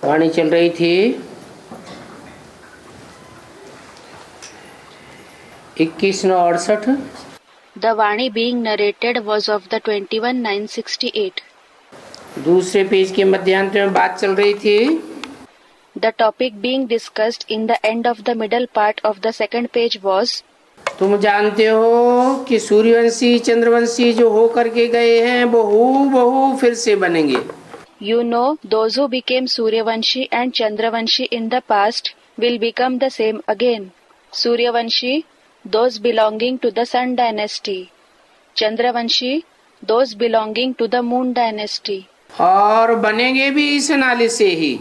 वाणी चल रही थी 2168। The Vani being narrated was of the 21,968. दूसरे पेज के मध्यांत में बात चल रही थी The topic being discussed in the end of the middle part of the second page was, तुम जानते हो कि सूर्यवंशी चंद्रवंशी जो हो करके गए हैं वो हूबहू फिर से बनेंगे। you know, those who became Suryavanshi and Chandravanshi in the past will become the same again. Suryavanshi, those belonging to the Sun dynasty. Chandravanshi, those belonging to the Moon dynasty. और बनेंगे भी इस नाले से ही।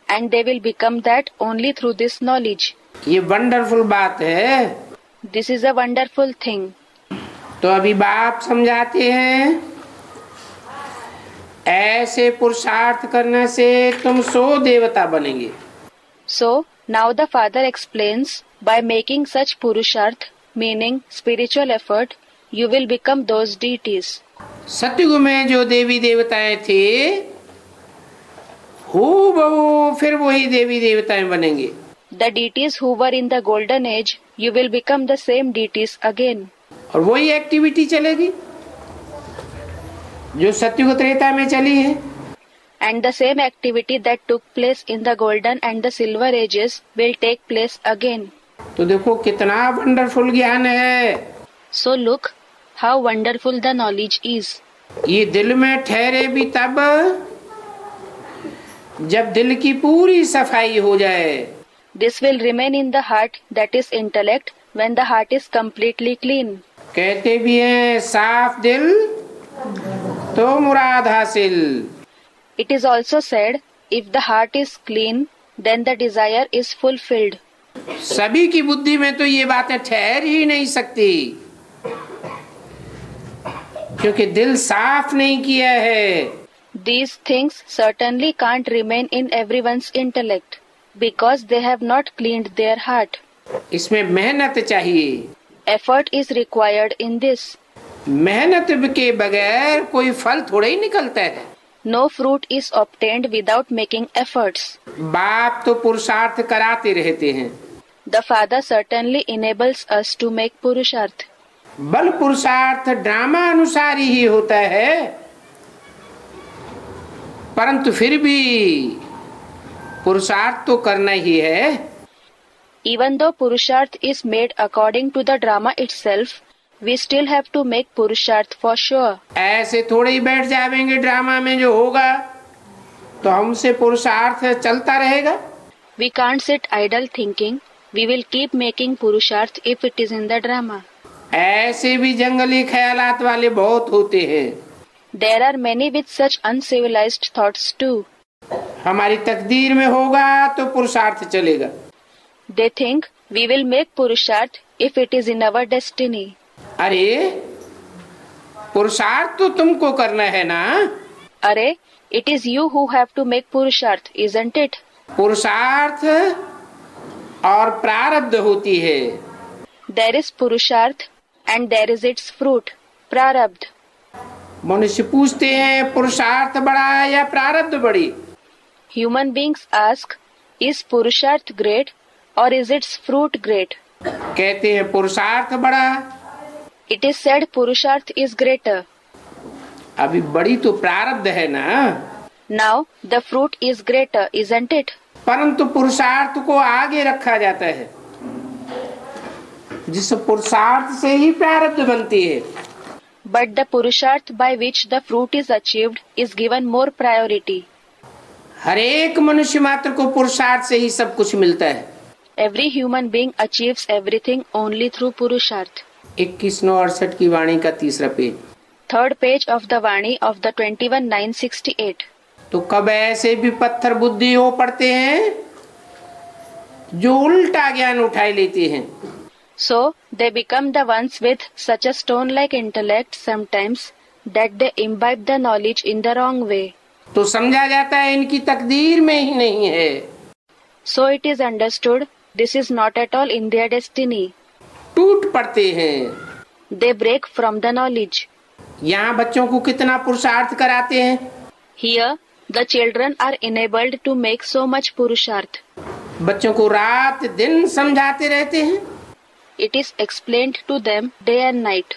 And they will become that only through this knowledge. ये wonderful बात है। This is a wonderful thing. तो अभी बाप समझाते हैं ऐसे पुरुषार्थ करने से तुम 100 देवता बनेंगे। So, now the father explains, by making such purusharth, meaning spiritual effort, you will become those deities. सतयुग में जो देवी देवताएं थे हूबहू फिर वही देवी देवताएं बनेंगे। The deities who were in the golden age, you will become the same deities again. और वही एक्टिविटी चलेगी जो सतयुग त्रेता में चली है। And the same activity that took place in the golden and the silver ages will take place again. तो देखो कितना वंडरफुल ज्ञान है। So look how wonderful the knowledge is. ये दिल में ठहरे भी तब जब दिल की पूरी सफाई हो जाए। This will remain in the heart, that is intellect, when the heart is completely clean. कहते भी हैं साफ दिल तो मुराद हासिल। It is also said, if the heart is clean, then the desire is fulfilled. सभी की बुद्धि में तो ये बातें ठहर ही नहीं सकती क्योंकि दिल साफ नहीं किया है। These things certainly can't remain in everyone's intellect, because they have not cleaned their heart. इसमें मेहनत चाहिए। Effort is required in this. मेहनत के बगैर कोई फल थोड़ा ही निकलता है। No fruit is obtained without making efforts. बाप तो पुरुषार्थ कराते रहते हैं। The father certainly enables us to make purusharth. बल पुरुषार्थ ड्रामा अनुसार ही होता है, परंतु फिर भी पुरुषार्थ तो करना ही है। Even though purusharth is made according to the drama itself, we still have to make purusharth for sure. ऐसे थोड़े ही बैठ जाएंगे ड्रामा में जो होगा तो हमसे पुरुषार्थ चलता रहेगा। We can't sit idle thinking we will keep making purusharth if it is in the drama. ऐसे भी जंगली ख्यालात वाले बहुत होते हैं। There are many with such uncivilized thoughts too. हमारी तकदीर में होगा तो पुरुषार्थ चलेगा। They think we will make purusharth if it is in our destiny. अरे पुरुषार्थ तो तुमको करना है ना। अरे, it is you who have to make purusharth, isn't it? पुरुषार्थ और प्रारब्ध होती है। There is purusharth and there is its fruit, prarabdh. मनुष्य पूछते हैं पुरुषार्थ बड़ा या प्रारब्ध बड़ी। Human beings ask, is purusharth great or is its fruit great? कहते हैं पुरुषार्थ बड़ा। It is said purusharth is greater. अभी बड़ी तो प्रारब्ध है ना। Now the fruit is greater, isn't it? परंतु पुरुषार्थ को आगे रखा जाता है, जिस पुरुषार्थ से ही प्रारब्ध बनती है। But the purusharth by which the fruit is achieved is given more priority. हर एक मनुष्य मात्र को पुरुषार्थ से ही सब कुछ मिलता है। Every human being achieves everything only through purusharth. 2168 की वाणी का तीसरा page. Third page of the Vani of the 21,968. तो कब ऐसे भी पत्थर बुद्धि हो पड़ते हैं जो उल्टा ज्ञान उठाए लेते हैं। So they become the ones with such a stone-like intellect sometimes that they imbibe the knowledge in the wrong way. तो समझा जाता है इनकी तकदीर में ही नहीं है। So it is understood this is not at all in their destiny. टूट पड़ते हैं। They break from the knowledge. यहाँ बच्चों को कितना पुरुषार्थ कराते हैं। Here The children are enabled to make so much purusharth. बच्चों को रात दिन समझाते रहते हैं। It is explained to them day and night.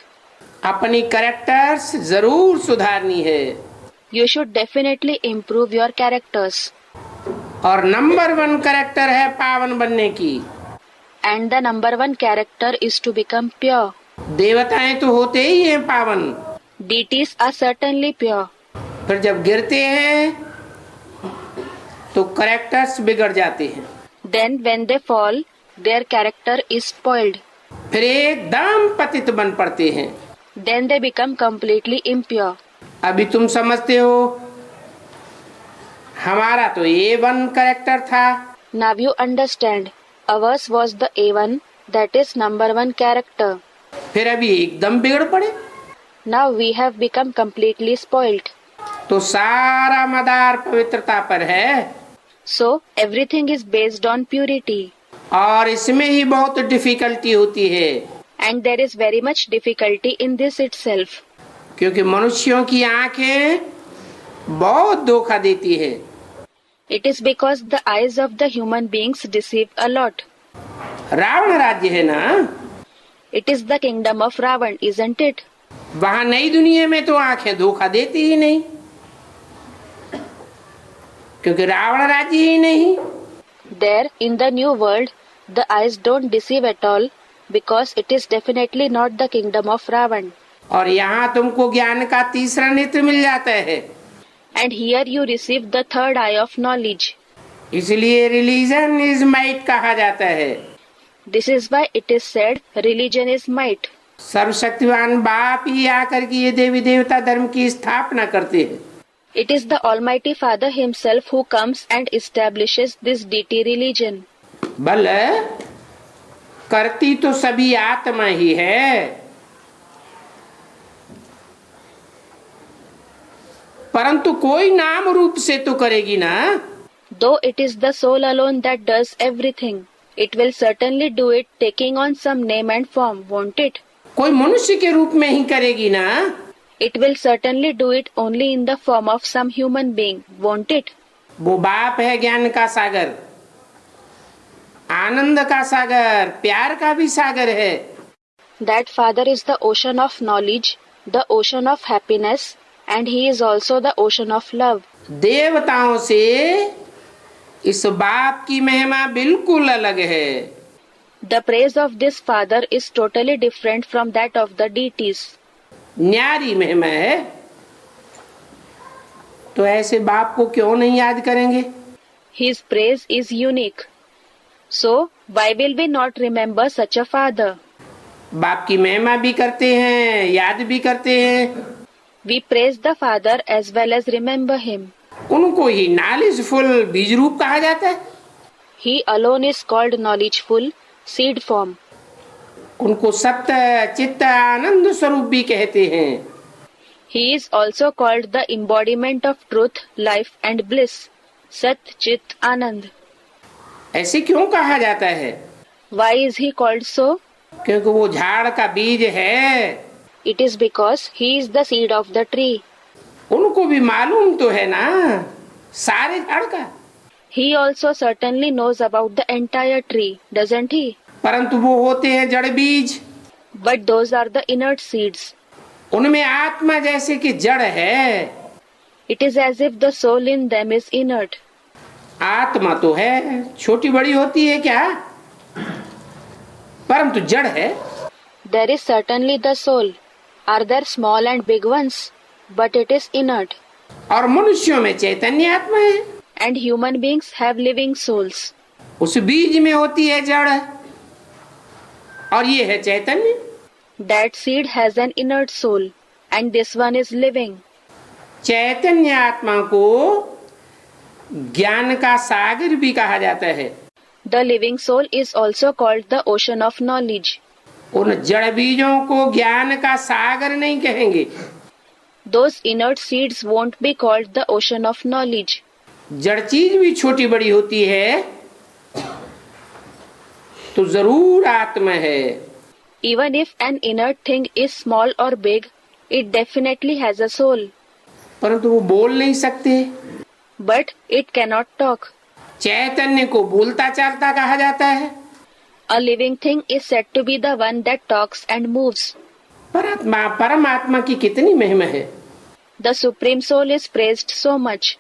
अपनी कैरेक्टर्स जरूर सुधारनी है। You should definitely improve your characters. और नंबर 1 कैरेक्टर है पावन बनने की। And the number 1 character is to become pure. देवताएं तो होते ही हैं पावन, Deities are certainly pure. फिर जब गिरते हैं तो कैरेक्टर्स बिगड़ जाते हैं, Then when they fall, their character is spoiled. फिर एकदम पतित बन पड़ते हैं। Then they become completely impure. अभी तुम समझते हो, हमारा तो A1 कैरेक्टर था, Now you understand. Ours was the A1, that is number 1 character. फिर अभी एकदम बिगड़ पड़े Now we have become completely spoiled. तो सारा मदार पवित्रता पर है, So everything is based on purity. और इसमें ही बहुत डिफिकल्टी होती है, And there is very much difficulty in this itself. क्योंकि मनुष्यों की आंखें बहुत धोखा देती है। It is because the eyes of the human beings deceive a lot. Ravan राज्य है ना, It is the kingdom of Ravan, isn't it? वहां नई दुनिया में तो आंखें धोखा देती ही नहीं, क्योंकि रावण राज्य ही नहीं। There, in the new world, the eyes don't deceive at all because it is definitely not the kingdom of Ravan. और यहाँ तुमको ज्ञान का तीसरा नेत्र मिल जाता है, And here you receive the third eye of knowledge. इसलिए रिलीजन इज माइट कहा जाता है। This is why it is said religion is might. सर्वशक्तिवान बाप ही आकर के ये देवी देवता धर्म की स्थापना करते हैं। It is the Almighty Father himself who comes and establishes this deity religion. बल करती तो सभी आत्मा ही है, परंतु कोई नाम रूप से तो करेगी ना। Though it is the soul alone that does everything, it will certainly do it taking on some name and form, won't it? कोई मनुष्य के रूप में ही करेगी ना। It will certainly do it only in the form of some human being, won't it? वो बाप है ज्ञान का सागर, आनंद का सागर, प्यार का भी सागर है। That Father is the ocean of knowledge, the ocean of happiness, and he is also the ocean of love. देवताओं से इस बाप की महिमा बिल्कुल अलग है। The praise of this Father is totally different from that of the deities. न्यारी महिमा है, तो ऐसे बाप को क्यों नहीं याद करेंगे? His praise is unique. So, why will we not remember such a Father? बाप की महिमा भी करते हैं, याद भी करते हैं। We praise the Father as well as remember him. उनको ही नॉलेजफुल बीज रूप कहा जाता है। He alone is called knowledgeful, seed form. उनको सत्य चित्त आनंद स्वरूप भी कहते हैं। He is also called the embodiment of truth, life and bliss. Sat Chit Anand. ऐसे क्यों कहा जाता है? Why is he called so? क्योंकि वो झाड़ का बीज है। It is because he is the seed of the tree. उनको भी मालूम तो है ना सारे झाड़ का, He also certainly knows about the entire tree, doesn't he? परंतु वो होते हैं जड़ बीज। But those are the inert seeds. उनमें आत्मा जैसे कि जड़ है। It is as if the soul in them is inert. आत्मा तो है, छोटी बड़ी होती है क्या, परंतु जड़ है। There is certainly the soul. Are there small and big ones? But it is inert. और मनुष्यों में चैतन्य आत्मा है। And human beings have living souls. उस बीज में होती है जड़, और ये है चैतन्य। That seed has an inert soul. And this one is living. चैतन्य आत्मा को ज्ञान का सागर भी कहा जाता है। The living soul is also called the ocean of knowledge. उन जड़ बीजों को ज्ञान का सागर नहीं कहेंगे। Those inert seeds won't be called the ocean of knowledge. जड़ चीज भी छोटी बड़ी होती है तो जरूर आत्मा है। Even if an inert thing is small or big, it definitely has a soul. परंतु वो बोल नहीं सकते। but it cannot talk. चैतन्य को बोलता चालता कहा जाता है। A living thing is said to be the one that talks and moves. परमात्मा की कितनी महिमा है। The Supreme Soul is praised so much.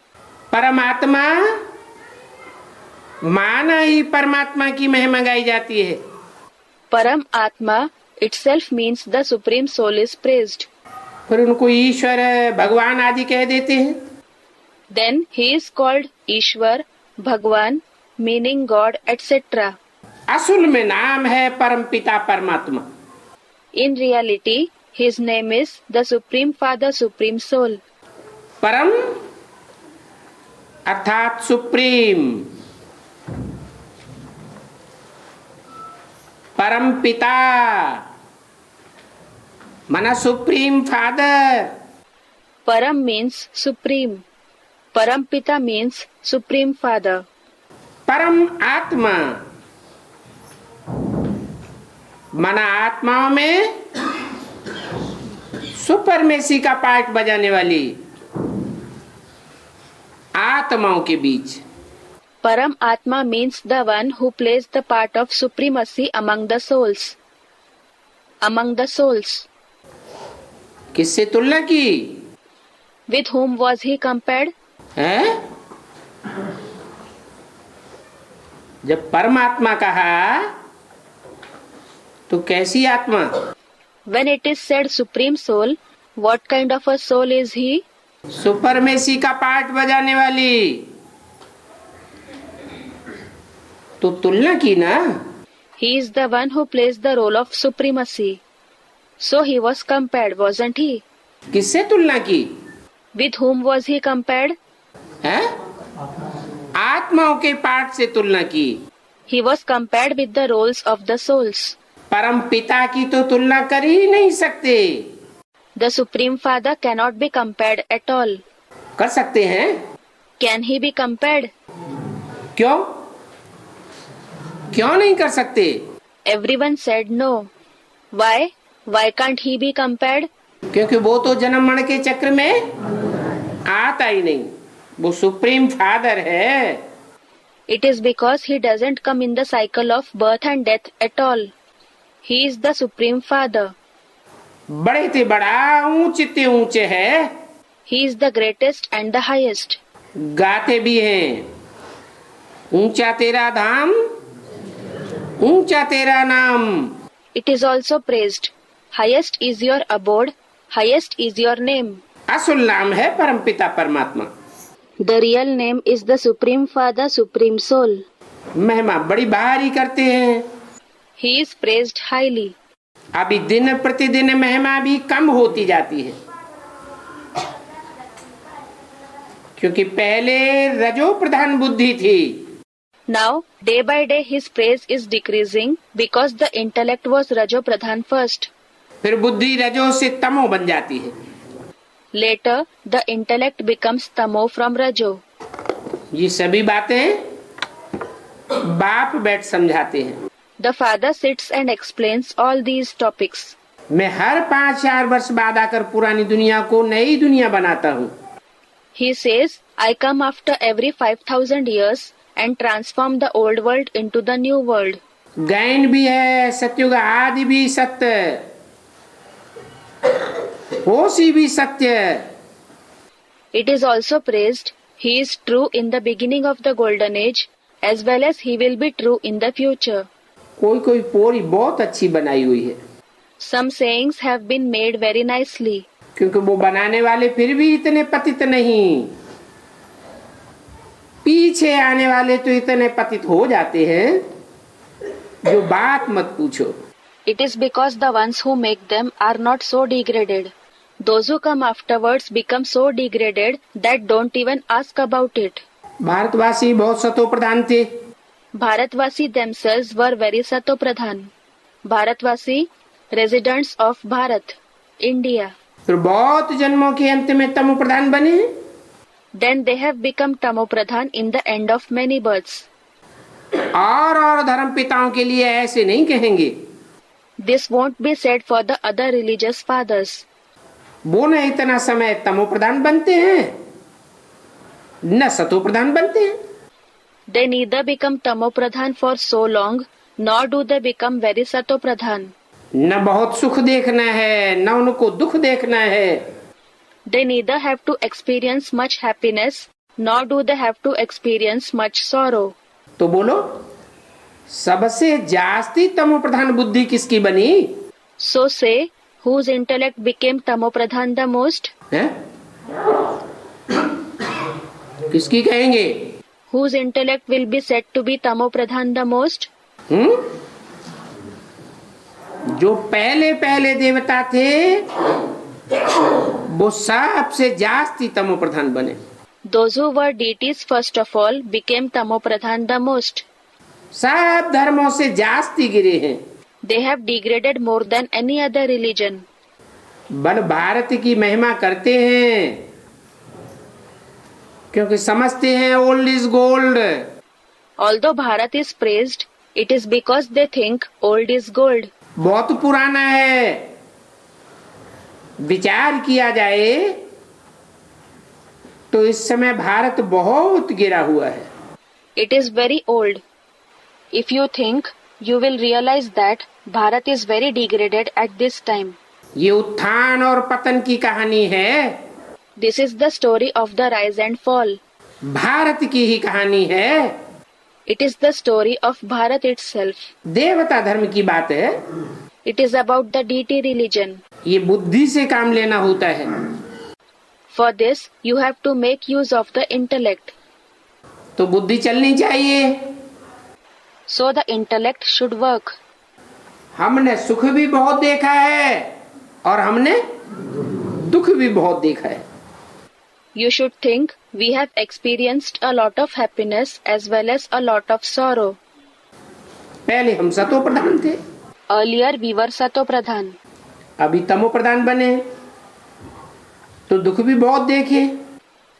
परमात्मा माना ही परमात्मा की महिमा गाई जाती है। Param Atma itself means the Supreme Soul is praised. फिर उनको ईश्वर भगवान आदि कह देते हैं। Then he is called Ishwar, Bhagwan, meaning God, etc. असल में नाम है परमपिता परमात्मा। In reality, his name is the Supreme Father, Supreme Soul. परम अर्थात सुप्रीम, परम पिता माना supreme father. Param means supreme. Param Pita means Supreme Father. परम आत्मा माना आत्माओं में सुपरमेसी का पार्ट बजाने वाली आत्माओं के बीच। Param Atma means the one who plays the part of supremacy among the souls. Among the souls. किससे तुलना की With whom was he compared? है? जब परमात्मा कहा तो कैसी आत्मा? When it is said Supreme Soul, what kind of a soul is he? Supremacy का पार्ट बजाने वाली। तो तुलना की ना। He is the one who plays the role of supremacy. So he was compared, wasn't he? किससे तुलना की? With whom was he compared? है? आत्माओं के पार्ट से तुलना की। He was compared with the roles of the souls. परम पिता की तो तुलना कर ही नहीं सकते। The Supreme Father cannot be compared at all. कर सकते हैं? Can he be compared? क्यों? क्यों नहीं कर सकते? Everyone said no. Why? Why can't he be compared? क्योंकि वो तो जन्म मरण के चक्र में आता ही नहीं। वो सुप्रीम फादर है। It is because he doesn't come in the cycle of birth and death at all. He is the Supreme Father. बड़े ते बड़ा, ऊंचे ते ऊंचे है। He is the greatest and the highest. गाते भी हैं, ऊंचा तेरा धाम, ऊंचा तेरा नाम। It is also praised. Highest is your abode, highest is your name. असल नाम है परमपिता परमात्मा। The real name is the Supreme Father, Supreme Soul. महिमा बड़ी भारी करते हैं। He is praised highly. अभी दिन प्रतिदिन महिमा भी कम होती जाती है, क्योंकि पहले रजो प्रधान बुद्धि थी। Now, day by day his praise is decreasing because the intellect was Rajo Pradhan first. फिर बुद्धि रजो से तमो बन जाती है। Later, the intellect becomes Tamo from Rajo. ये सभी बातें बाप बैठ समझाते हैं। The father sits and explains all these topics. मैं हर 5-4 वर्ष बाद आकर पुरानी दुनिया को नई दुनिया बनाता हूँ। He says, I come after every 5,000 years and transform the old world into the new world. गैन भी है, सत्युग आदि भी सत्य, होशी भी सत्य। It is also praised, he is true in the beginning of the golden age as well as he will be true in the future. कोई कोई पोरी बहुत अच्छी बनाई हुई है, Some sayings have been made very nicely. क्योंकि वो बनाने वाले फिर भी इतने पतित नहीं, पीछे आने वाले तो इतने पतित हो जाते हैं जो बात मत पूछो। It is because the ones who make them are not so degraded. Those who come afterwards become so degraded that don't even ask about it. भारतवासी बहुत सतो प्रधान थे। Bharatvasi themselves were very Sato Pradhan. Bharatvasi, residents of Bharat, India. फिर बहुत जन्मों के अंत में तमो प्रधान बने। Then they have become Tamo Pradhan in the end of many births. और धर्म पिताओं के लिए ऐसे नहीं कहेंगे। This won't be said for the other religious fathers. वो न इतना समय तमो प्रधान बनते हैं न सतो प्रधान बनते हैं। They neither become tamo pradhan for so long, nor do they become very sato pradhan. न बहुत सुख देखना है, न उनको दुख देखना है। They neither have to experience much happiness, nor do they have to experience much sorrow. तो बोलो, सबसे जास्ती तमो प्रधान बुद्धि किसकी बनी? So say, whose intellect became tamo pradhan the most? है? किसकी कहेंगे? Whose intellect will be said to be tamo pradhan the most? जो पहले पहले देवता थे वो सबसे जास्ती तमो प्रधान बने। Those who were deities first of all became tamo pradhan the most. सब धर्मों से जास्ती गिरे हैं। They have degraded more than any other religion. बल भारत की महिमा करते हैं क्योंकि समझते हैं old is gold. Although Bharat is praised, it is because they think old is gold. बहुत पुराना है। विचार किया जाए तो इस समय भारत बहुत गिरा हुआ है। It is very old. If you think, you will realize that Bharat is very degraded at this time. ये उत्थान और पतन की कहानी है। This is the story of the rise and fall. Bharat की ही कहानी है। It is the story of Bharat itself. देवता धर्म की बात है। It is about the deity religion. ये बुद्धि से काम लेना होता है। For this, you have to make use of the intellect. तो बुद्धि चलनी चाहिए। So the intellect should work. हमने सुख भी बहुत देखा है और हमने दुख भी बहुत देखा है। You should think we have experienced a lot of happiness as well as a lot of sorrow. पहले हम सतो प्रधान थे, Earlier we were sato pradhan. अभी तमो प्रधान बने तो दुख भी बहुत देखे।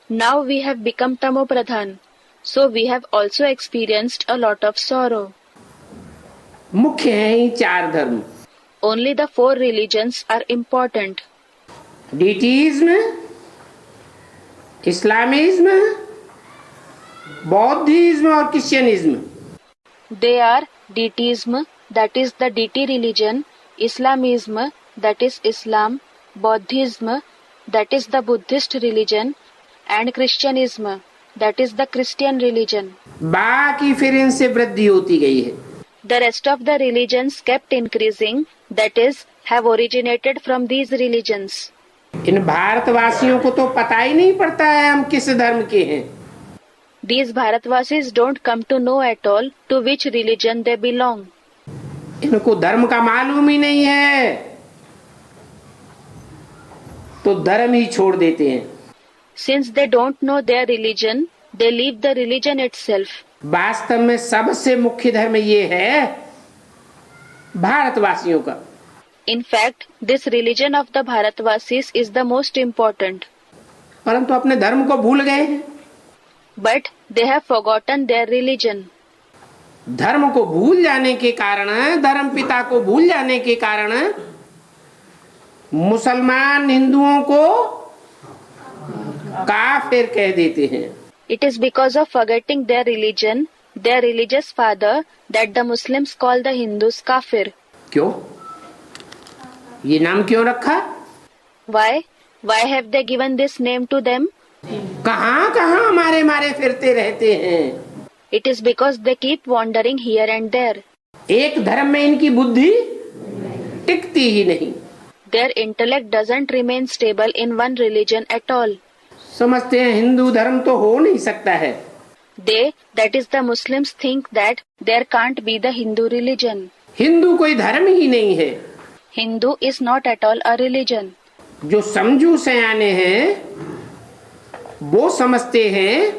Now we have become tamo pradhan. So we have also experienced a lot of sorrow. मुख्य हैं ही चार धर्म। Only the four religions are important. Deityism, Islamism, Buddhism और Christianism. They are deityism, that is the deity religion, Islamism, that is Islam, Buddhism, that is the Buddhist religion, and Christianism, that is the Christian religion. बाकी फिर इनसे वृद्धि होती गई है। The rest of the religions kept increasing, that is, have originated from these religions. इन भारतवासियों को तो पता ही नहीं पड़ता है हम किस धर्म के हैं। These Bharatvasis don't come to know at all to which religion they belong. इनको धर्म का मालूम ही नहीं है तो धर्म ही छोड़ देते हैं। Since they don't know their religion, they leave the religion itself. वास्तव में सबसे मुख्य धर्म ये है भारतवासियों का। In fact, this religion of the Bharatvasis is the most important. परंतु अपने धर्म को भूल गए हैं। But they have forgotten their religion. धर्म को भूल जाने के कारण, धर्म पिता को भूल जाने के कारण मुसलमान हिंदुओं को काफिर कह देते हैं। It is because of forgetting their religion, their religious father, that the Muslims call the Hindus kafir. क्यों? ये नाम क्यों रखा? Why? Why have they given this name to them? कहाँ कहाँ मारे मारे फिरते रहते हैं। It is because they keep wandering here and there. एक धर्म में इनकी बुद्धि टिकती ही नहीं। Their intellect doesn't remain stable in one religion at all. समझते हैं हिंदू धर्म तो हो नहीं सकता है। They, that is the Muslims, think that there can't be the Hindu religion. Hindu कोई धर्म ही नहीं है। Hindu is not at all a religion. जो समझू सयाने हैं वो समझते हैं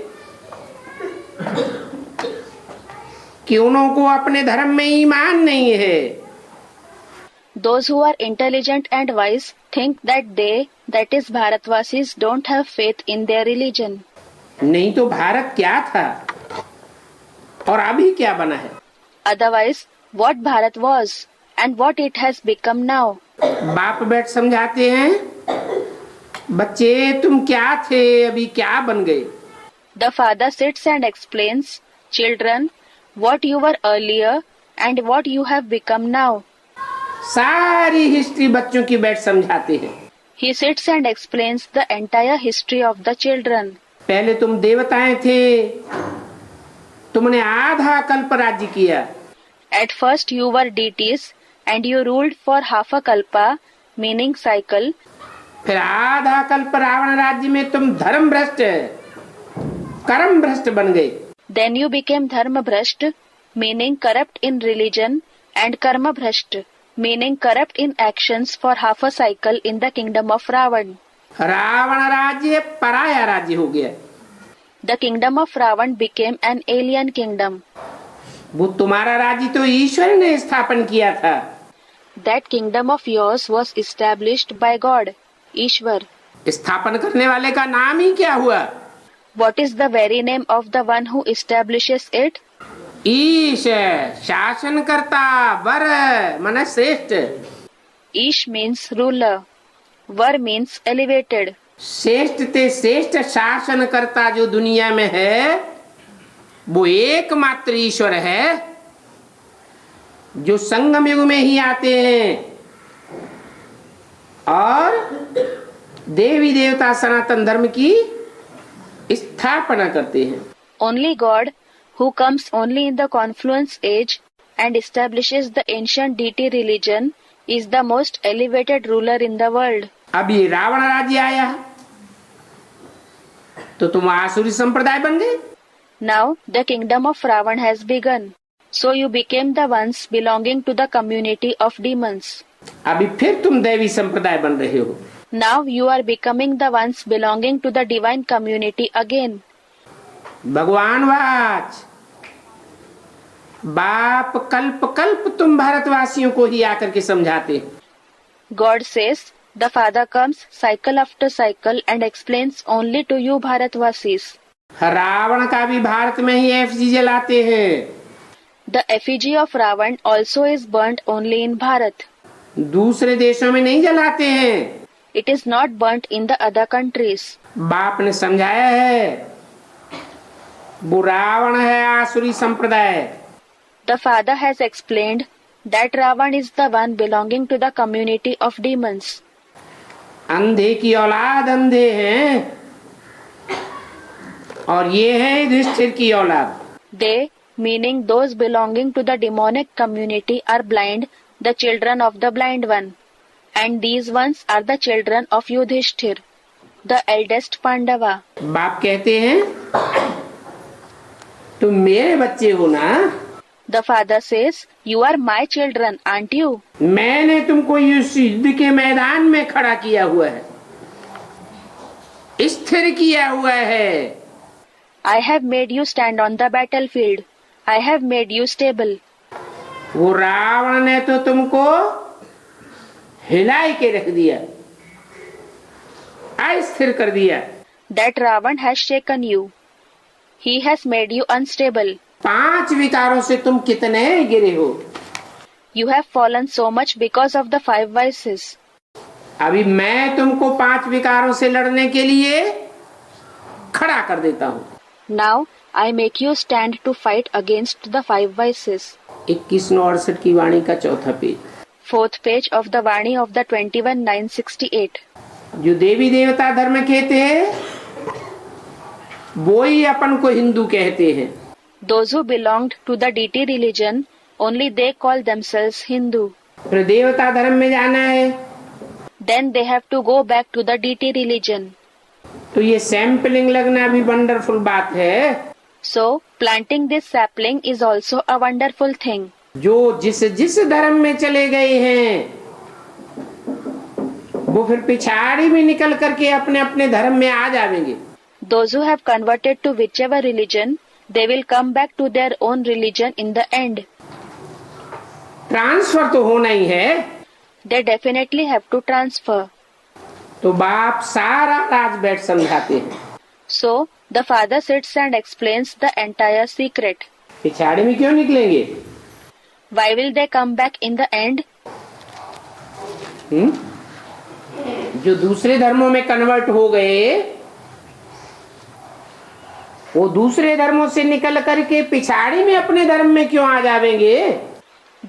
कि उनको अपने धर्म में ईमान नहीं है। Those who are intelligent and wise think that they, that is Bharatvasis, don't have faith in their religion. नहीं तो भारत क्या था और अभी क्या बना है। Otherwise, what Bharat was and what it has become now. बाप बैठ समझाते हैं बच्चे तुम क्या थे अभी क्या बन गए। The father sits and explains, "Children, what you were earlier and what you have become now." सारी हिस्ट्री बच्चों की बैठ समझाते हैं। He sits and explains the entire history of the children. पहले तुम देवताएं थे, तुमने आधा कल्प राज्य किया। At first you were deities and you ruled for half a kalpa, meaning cycle. फिर आधा कल्प रावण राज्य में तुम धर्म भ्रष्ट, कर्म भ्रष्ट बन गए। Then you became dharma bhrasht, meaning corrupt in religion, and karma bhrasht, meaning corrupt in actions for half a cycle in the kingdom of Ravan. Ravan राज्य पराया राज्य हो गया। The kingdom of Ravan became an alien kingdom. वो तुम्हारा राज्य तो ईश्वर ने स्थापन किया था। That kingdom of yours was established by God, Ishwar. स्थापन करने वाले का नाम ही क्या हुआ? What is the very name of the one who establishes it? ईश, शासन करता, वर मन श्रेष्ठ। Ish means ruler. Var means elevated. श्रेष्ठ ते श्रेष्ठ शासन करता जो दुनिया में है वो एकमात्र ईश्वर है, जो संगम युग में ही आते हैं और देवी देवता सनातन धर्म की स्थापना करते हैं। Only God, who comes only in the confluence age and establishes the ancient deity religion, is the most elevated ruler in the world. अब ये रावण राज्य आया तो तुम आसुरी संप्रदाय बन गए। Now the kingdom of Ravan has begun. So you became the ones belonging to the community of demons. अभी फिर तुम दैवी संप्रदाय बन रहे हो। Now you are becoming the ones belonging to the divine community again. भगवान वाच, बाप कल्प कल्प तुम भारतवासियों को ही आकर के समझाते। God says, the Father comes cycle after cycle and explains only to you Bharatvasis. Ravan का भी भारत में ही एफजी जलाते हैं। The effigy of Ravan also is burnt only in Bharat. दूसरे देशों में नहीं जलाते हैं। It is not burnt in the other countries. बाप ने समझाया है, वो रावण है आसुरी संप्रदाय। The Father has explained that Ravan is the one belonging to the community of demons. अंधे की औलाद अंधे हैं और ये है युधिष्ठिर की औलाद। They, meaning those belonging to the demonic community, are blind, the children of the blind one. And these ones are the children of Yudhishthir, the eldest Pandava. बाप कहते हैं तुम मेरे बच्चे हो ना। The father says, you are my children, aren't you? मैंने तुमको इस युद्ध के मैदान में खड़ा किया हुआ है, स्थिर किया हुआ है। I have made you stand on the battlefield. I have made you stable. वो रावण ने तो तुमको हिलाई के रख दिया, अस्थिर कर दिया। That Ravan has shaken you. He has made you unstable. 5 विकारों से तुम कितने गिरे हो। You have fallen so much because of the 5 vices. अभी मैं तुमको 5 विकारों से लड़ने के लिए खड़ा कर देता हूँ। Now I make you stand to fight against the 5 vices. 2168 की वाणी का चौथा page, 4th page of the Vani of the 21,968. जो देवी देवता धर्म कहते हैं वो ही अपन को हिंदू कहते हैं। Those who belonged to the deity religion, only they call themselves Hindu. फिर देवता धर्म में जाना है Then they have to go back to the deity religion. तो ये सैंपलिंग लगना भी वंडरफुल बात है। So planting this sapling is also a wonderful thing. जो जिस जिस धर्म में चले गए हैं वो फिर पिछाड़ी में निकल करके अपने अपने धर्म में आ जाएंगे। Those who have converted to whichever religion, they will come back to their own religion in the end. Transfer तो होना ही है। They definitely have to transfer. तो बाप सारा राज बैठ समझाते हैं। So the father sits and explains the entire secret. पिछाड़ी में क्यों निकलेंगे? Why will they come back in the end? जो दूसरे धर्मों में कन्वर्ट हो गए वो दूसरे धर्मों से निकल करके पिछाड़ी में अपने धर्म में क्यों आ जाएंगे?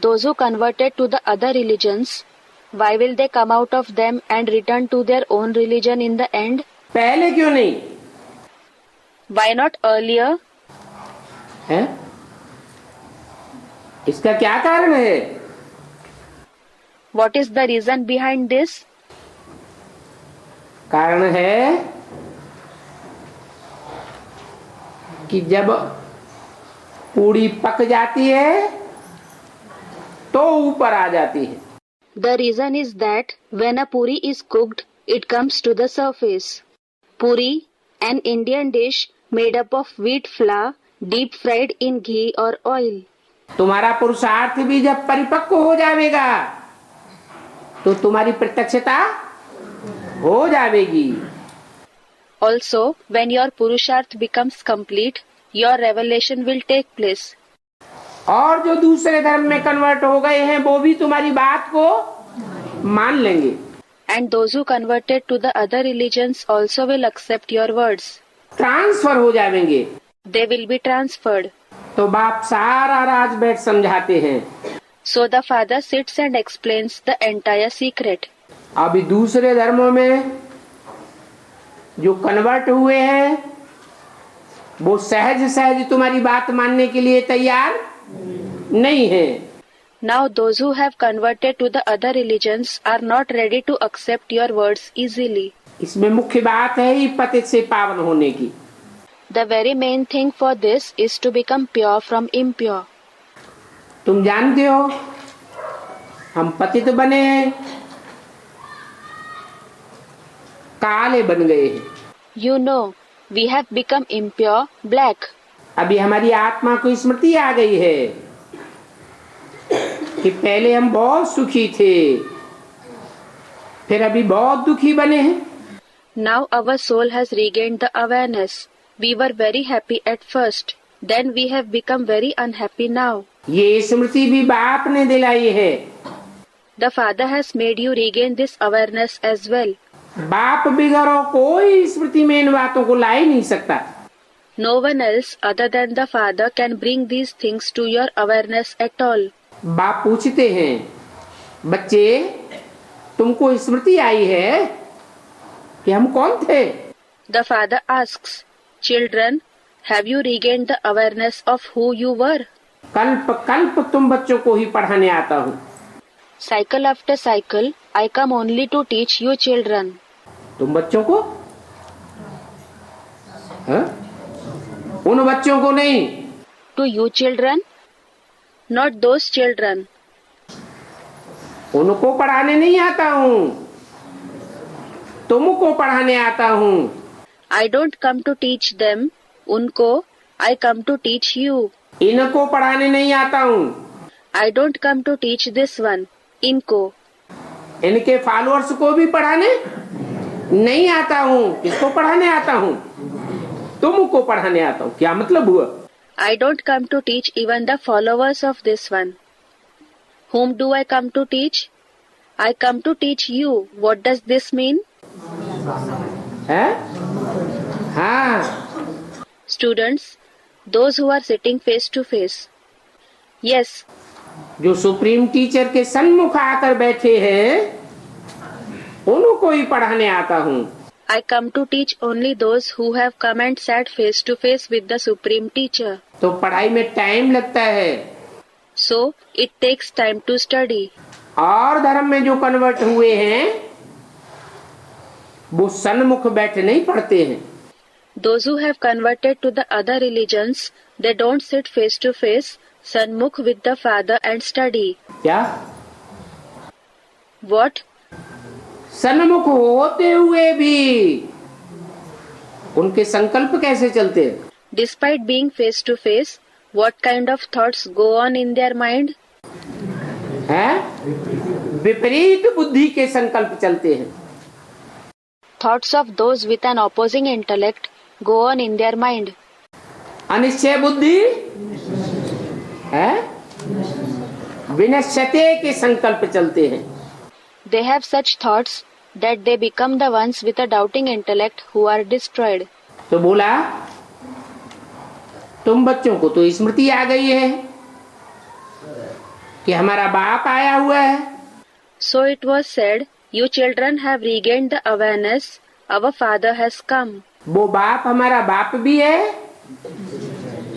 Those who converted to the other religions, why will they come out of them and return to their own religion in the end? पहले क्यों नहीं Why not earlier? है? इसका क्या कारण है? What is the reason behind this? कारण है कि जब पूड़ी पक जाती है तो ऊपर आ जाती है। The reason is that when a puri is cooked, it comes to the surface. Puri, an Indian dish made up of wheat flour, deep fried in ghee or oil. तुम्हारा पुरुषार्थ भी जब परिपक्व हो जाएगा तो तुम्हारी प्रत्यक्षता हो जाएगी। Also, when your purusharth becomes complete, your revelation will take place. और जो दूसरे धर्म में कन्वर्ट हो गए हैं वो भी तुम्हारी बात को मान लेंगे। And those who converted to the other religions also will accept your words. Transfer हो जाएंगे। They will be transferred. तो बाप सारा राज बैठ समझाते हैं। So the father sits and explains the entire secret. अभी दूसरे धर्मों में जो कन्वर्ट हुए हैं वो सहज सहज तुम्हारी बात मानने के लिए तैयार नहीं है। Now those who have converted to the other religions are not ready to accept your words easily. इसमें मुख्य बात है ही पतित से पावन होने की। The very main thing for this is to become pure from impure. तुम जानते हो हम पतित बने हैं, काले बन गए हैं। You know, we have become impure, black. अभी हमारी आत्मा को स्मृति आ गई है कि पहले हम बहुत सुखी थे, फिर अभी बहुत दुखी बने हैं। Now our soul has regained the awareness. We were very happy at first. Then we have become very unhappy now. ये स्मृति भी बाप ने दिलाई है। The Father has made you regain this awareness as well. बाप बिगड़ और कोई स्मृति में इन बातों को ला ही नहीं सकता। No one else other than the Father can bring these things to your awareness at all. बाप पूछते हैं, बच्चे तुमको स्मृति आई है कि हम कौन थे? The Father asks, Children, have you regained the awareness of who you were? कल्प कल्प तुम बच्चों को ही पढ़ाने आता हूँ। Cycle after cycle, I come only to teach you children. तुम बच्चों को? हाँ? उन बच्चों को नहीं। To you children? Not those children. उनको पढ़ाने नहीं आता हूँ, तुमको पढ़ाने आता हूँ। I don't come to teach them, उनको, I come to teach you. इनको पढ़ाने नहीं आता हूँ, I don't come to teach this one, इनको। इनके फॉलोअर्स को भी पढ़ाने नहीं आता हूँ। किसको पढ़ाने आता हूँ? तुमको पढ़ाने आता हूँ। क्या मतलब हुआ? I don't come to teach even the followers of this one. Whom do I come to teach? I come to teach you. What does this mean? है? हाँ, Students, those who are sitting face to face. Yes, जो supreme teacher के सन्मुख आकर बैठे हैं उनको ही पढ़ाने आता हूँ। I come to teach only those who have come and sat face to face with the Supreme Teacher. तो पढ़ाई में टाइम लगता है। So, it takes time to study. और धर्म में जो कन्वर्ट हुए हैं वो सन्मुख बैठे नहीं पढ़ते हैं। Those who have converted to the other religions, they don't sit face to face, Sanmukh with the Father and study. क्या? What? सन्मुख होते हुए भी उनके संकल्प कैसे चलते हैं? Despite being face to face, what kind of thoughts go on in their mind? हैं? विपरीत बुद्धि के संकल्प चलते हैं। Thoughts of those with an opposing intellect go on in their mind. Anishchay बुद्धि है, विनश्यते के संकल्प चलते हैं। They have such thoughts that they become the ones with a doubting intellect who are destroyed. तो बोला तुम बच्चों को तो स्मृति आ गई है कि हमारा बाप आया हुआ है। So it was said, you children have regained the awareness, our Father has come. वो बाप हमारा बाप भी है,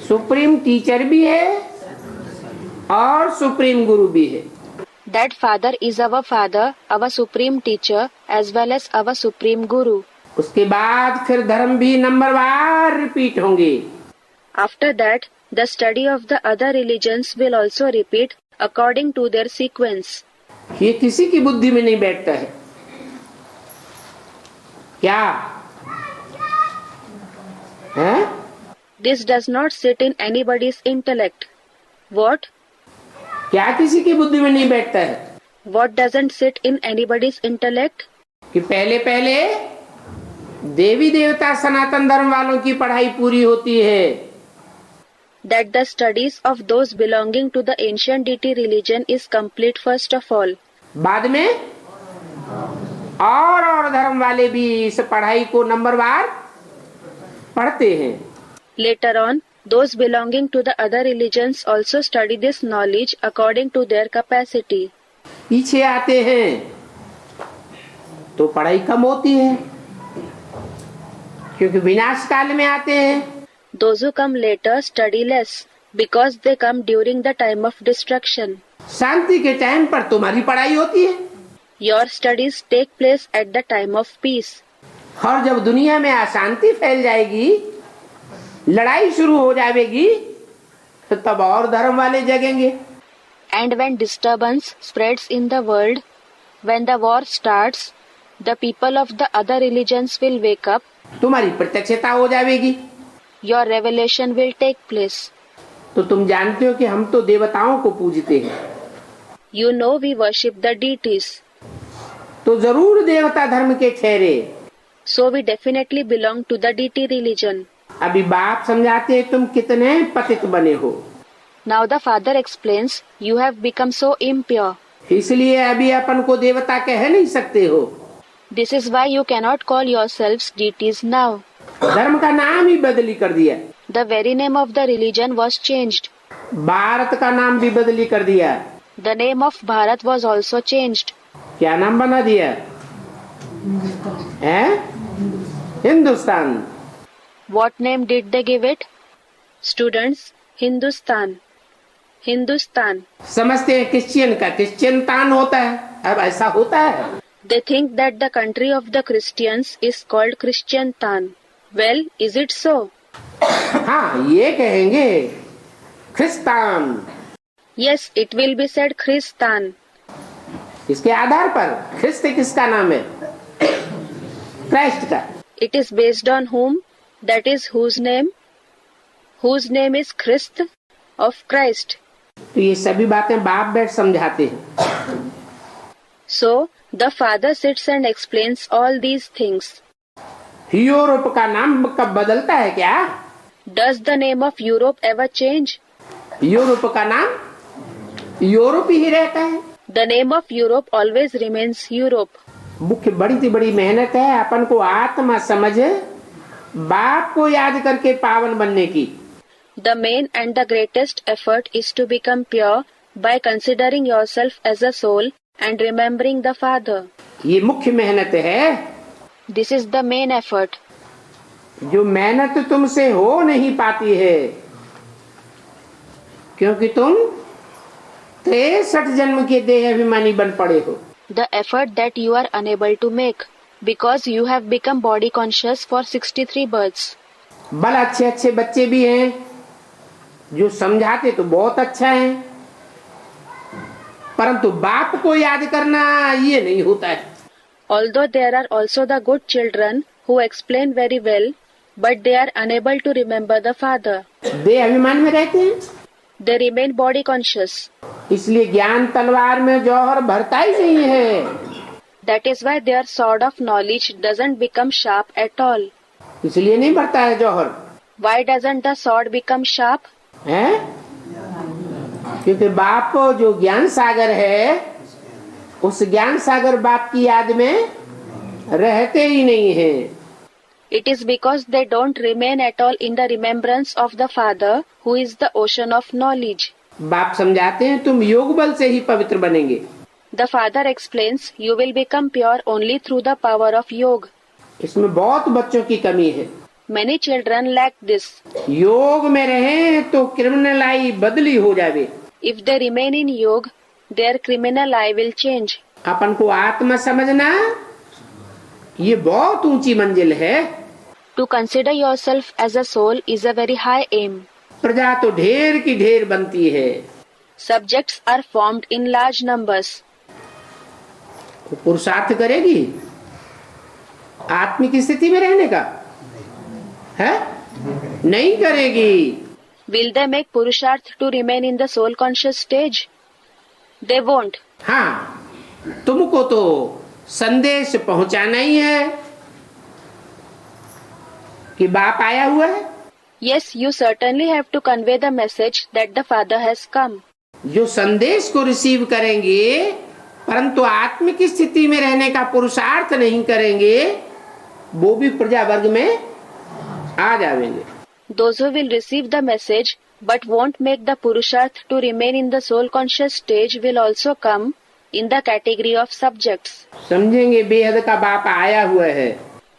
सुप्रीम टीचर भी है और सुप्रीम गुरु भी है। That Father is our Father, our Supreme Teacher, as well as our Supreme Guru. उसके बाद फिर धर्म भी नंबरवार रिपीट होंगे। After that, the study of the other religions will also repeat according to their sequence. ये किसी की बुद्धि में नहीं बैठता है क्या है? This does not sit in anybody's intellect. What? क्या किसी की बुद्धि में नहीं बैठता है? What doesn't sit in anybody's intellect? कि पहले पहले देवी देवता सनातन धर्म वालों की पढ़ाई पूरी होती है। That the studies of those belonging to the ancient deity religion is complete first of all. बाद में और धर्म वाले भी इस पढ़ाई को नंबरवार पढ़ते हैं। Later on, those belonging to the other religions also study this knowledge according to their capacity. पीछे आते हैं तो पढ़ाई कम होती है क्योंकि विनाश काल में आते हैं। Those who come later study less because they come during the time of destruction. शांति के टाइम पर तुम्हारी पढ़ाई होती है Your studies take place at the time of peace. और जब दुनिया में अशांति फैल जाएगी, लड़ाई शुरू हो जाएगी, तो तब और धर्म वाले जगेंगे। And when disturbance spreads in the world, when the war starts, the people of the other religions will wake up. तुम्हारी प्रत्यक्षता हो जाएगी। Your revelation will take place. तो तुम जानते हो कि हम तो देवताओं को पूजते हैं। You know we worship the deities. तो जरूर देवता धर्म के ठहरे। So we definitely belong to the deity religion. अभी बाप समझाते हैं तुम कितने पतित बने हो। Now the Father explains, you have become so impure. इसलिए अभी अपन को देवता कह नहीं सकते हो। This is why you cannot call yourselves deities now. धर्म का नाम ही बदली कर दिया। The very name of the religion was changed. Bharat का नाम भी बदली कर दिया। The name of Bharat was also changed. क्या नाम बना दिया है? Hindustan. What name did they give it? Students, Hindustan. Hindustan. समझते हैं क्रिश्चियन का क्रिश्चियनतान होता है। अब ऐसा होता है? They think that the country of the Christians is called Christiantan. Well, is it so? हाँ, ये कहेंगे ख्रिस्तान। Yes, it will be said Christan. इसके आधार पर ख्रिस्त किसका नाम है? क्राइस्ट का। It is based on whom? That is whose name? Whose name is Christ of Christ. तो ये सभी बातें बाप बैठ समझाते हैं। So, the Father sits and explains all these things. Europe का नाम कब बदलता है क्या? Does the name of Europe ever change? Europe का नाम यूरोप ही रहता है। The name of Europe always remains Europe. मुख्य बड़ी से बड़ी मेहनत है अपन को आत्मा समझ बाप को याद करके पावन बनने की। The main and the greatest effort is to become pure by considering yourself as a soul and remembering the Father. ये मुख्य मेहनत है। This is the main effort. जो मेहनत तुमसे हो नहीं पाती है क्योंकि तुम 63 जन्म के देह अभिमानी बन पड़े हो। The effort that you are unable to make because you have become body conscious for 63 births. बल अच्छे अच्छे बच्चे भी हैं जो समझाते तो बहुत अच्छा है, परंतु बाप को याद करना ये नहीं होता है। Although there are also the good children who explain very well, but they are unable to remember the Father. देह अभिमान में रहते हैं, They remain body conscious. इसलिए ज्ञान तलवार में जौहर भरता ही नहीं है। That is why their sword of knowledge doesn't become sharp at all. इसलिए नहीं भरता है जौहर। Why doesn't the sword become sharp? है क्योंकि बाप जो ज्ञान सागर है उस ज्ञान सागर बाप की याद में रहते ही नहीं है। It is because they don't remain at all in the remembrance of the Father, who is the ocean of knowledge. बाप समझाते हैं तुम योग बल से ही पवित्र बनेंगे. The Father explains, you will become pure only through the power of yoga. इसमें बहुत बच्चों की कमी है. Many children lack this. योग में रहे तो क्रिमिनल आई बदली हो जावे. If they remain in yoga, their criminal eye will change. अपन को आत्मा समझना ये बहुत ऊंची मंजिल है. To consider yourself as a soul is a very high aim. प्रजा तो ढेर की ढेर बनती है. Subjects are formed in large numbers. तो पुरुषार्थ करेगी आत्मिक स्थिति में रहने का है? नहीं करेगी. Will they make purusharth to remain in the soul conscious stage? They won't. हाँ, तुमको तो संदेश पहुंचाना ही है कि बाप आया हुआ है. Yes, you certainly have to convey the message that the Father has come. जो संदेश को रिसीव करेंगे परंतु आत्मिक स्थिति में रहने का पुरुषार्थ नहीं करेंगे वो भी प्रजा वर्ग में आ जाएंगे. Those who will receive the message but won't make the purusharth to remain in the soul conscious stage will also come in the category of subjects. समझेंगे बेहद का बाप आया हुआ है.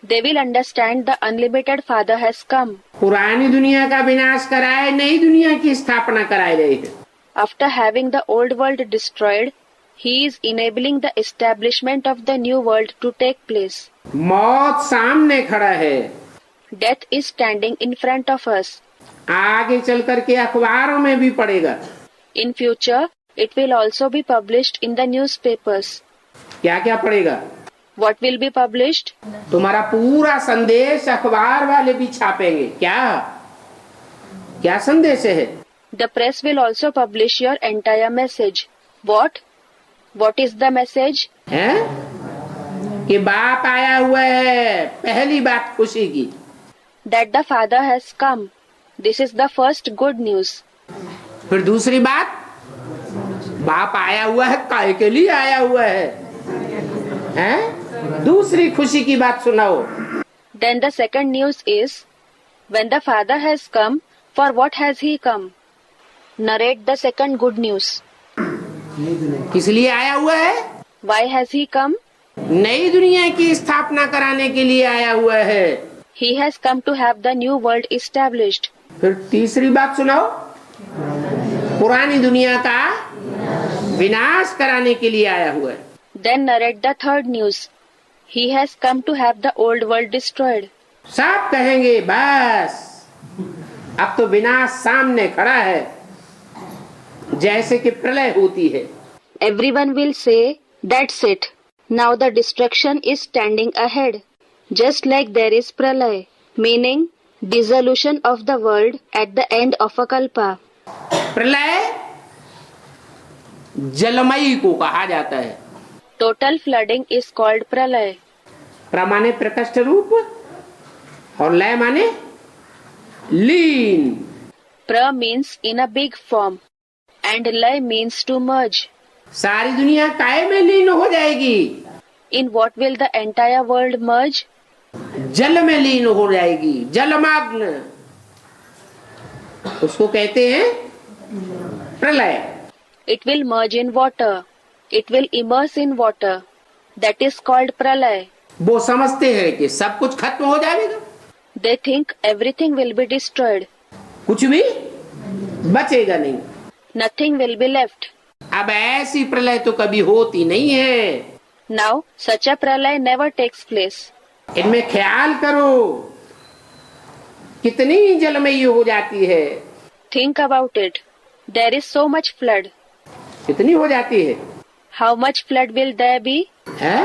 They will understand the unlimited Father has come. पुरानी दुनिया का विनाश कराए नई दुनिया की स्थापना कराई रही है. After having the old world destroyed, He is enabling the establishment of the new world to take place. मौत सामने खड़ा है. Death is standing in front of us. आगे चल करके अखबारों में भी पड़ेगा. In future, it will also be published in the newspapers. क्या क्या पड़ेगा? What will be published? तुम्हारा पूरा संदेश अखबार वाले भी छापेंगे. क्या क्या संदेश है? The press will also publish your entire message. What? What is the message? हैं? कि बाप आया हुआ है. पहली बात खुशी की. That the Father has come. This is the first good news. फिर दूसरी बात बाप आया हुआ है. काय के लिए आया हुआ है? हैं? दूसरी खुशी की बात सुनाओ. Then the second news is, when the Father has come, for what has He come? Narrate the second good news. किस लिए आया हुआ है? Why has He come? नई दुनिया की स्थापना कराने के लिए आया हुआ है. He has come to have the new world established. फिर तीसरी बात सुनाओ. पुरानी दुनिया का विनाश कराने के लिए आया हुआ है. Then narrate the third news. He has come to have the old world destroyed. सब कहेंगे बस अब तो विनाश सामने खड़ा है जैसे कि प्रलय होती है. Everyone will say, that's it. Now the destruction is standing ahead. Just like there is pralay, meaning dissolution of the world at the end of a kalpa. प्रलय जलमयी को कहा जाता है. Total flooding is called pralay. प्र माने प्रकट रूप और लय माने लीन. Pra means in a big form and lay means to merge. सारी दुनिया काय में लीन हो जाएगी? In what will the entire world merge? जल में लीन हो जाएगी. जलमग्न उसको कहते हैं प्रलय. It will merge in water. It will immerse in water. That is called pralay. वो समझते हैं कि सब कुछ खत्म हो जाएगा. They think everything will be destroyed. कुछ भी बचेगा नहीं. Nothing will be left. अब ऐसी प्रलय तो कभी होती नहीं है. Now, such a pralay never takes place. इनमें ख्याल करो कितनी जलमयी हो जाती है. Think about it. There is so much flood. कितनी हो जाती है? How much flood will there be? है?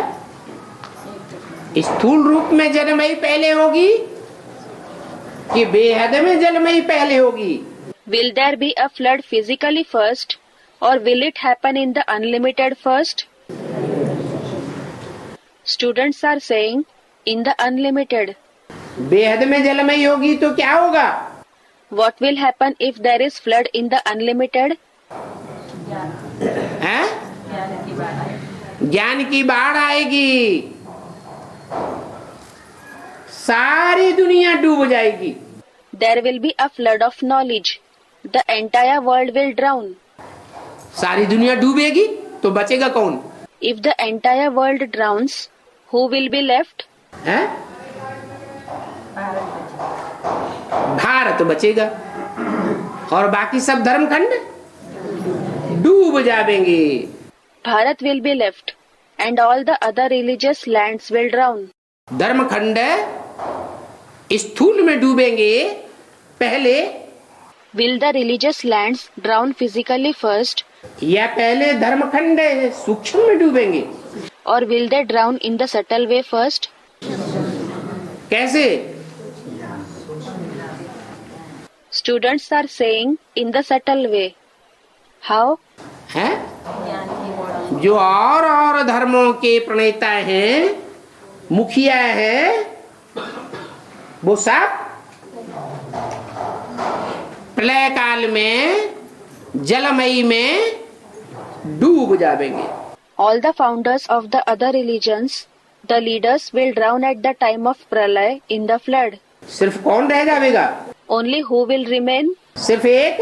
स्थूल रूप में जलमयी पहले होगी कि बेहद में जलमयी पहले होगी? Will there be a flood physically first, or will it happen in the unlimited first? Students are saying, in the unlimited. बेहद में जलमयी होगी तो क्या होगा? What will happen if there is flood in the unlimited? है? ज्ञान की बाढ़ आएगी. सारी दुनिया डूब जाएगी। There will be a flood of knowledge. The entire world will drown. सारी दुनिया डूबेगी तो बचेगा कौन? If the entire world drowns, who will be left? है? भारत बचेगा और बाकी सब धर्मखंड डूब जाएंगे। Bharat will be left, and all the other religious lands will drown. धर्मखंड स्थूल में डूबेंगे पहले, Will the religious lands drown physically first, या पहले धर्मखंड सूक्ष्म में डूबेंगे? or will they drown in the subtle way first? कैसे? Students are saying in the subtle way. How? है? जो और धर्मों के प्रणेता हैं, मुखिया हैं, वो सब प्रलय काल में जलमयी में डूब जाएंगे। All the founders of the other religions, the leaders will drown at the time of pralay in the flood. सिर्फ कौन रह जाएगा? Only who will remain? सिर्फ एक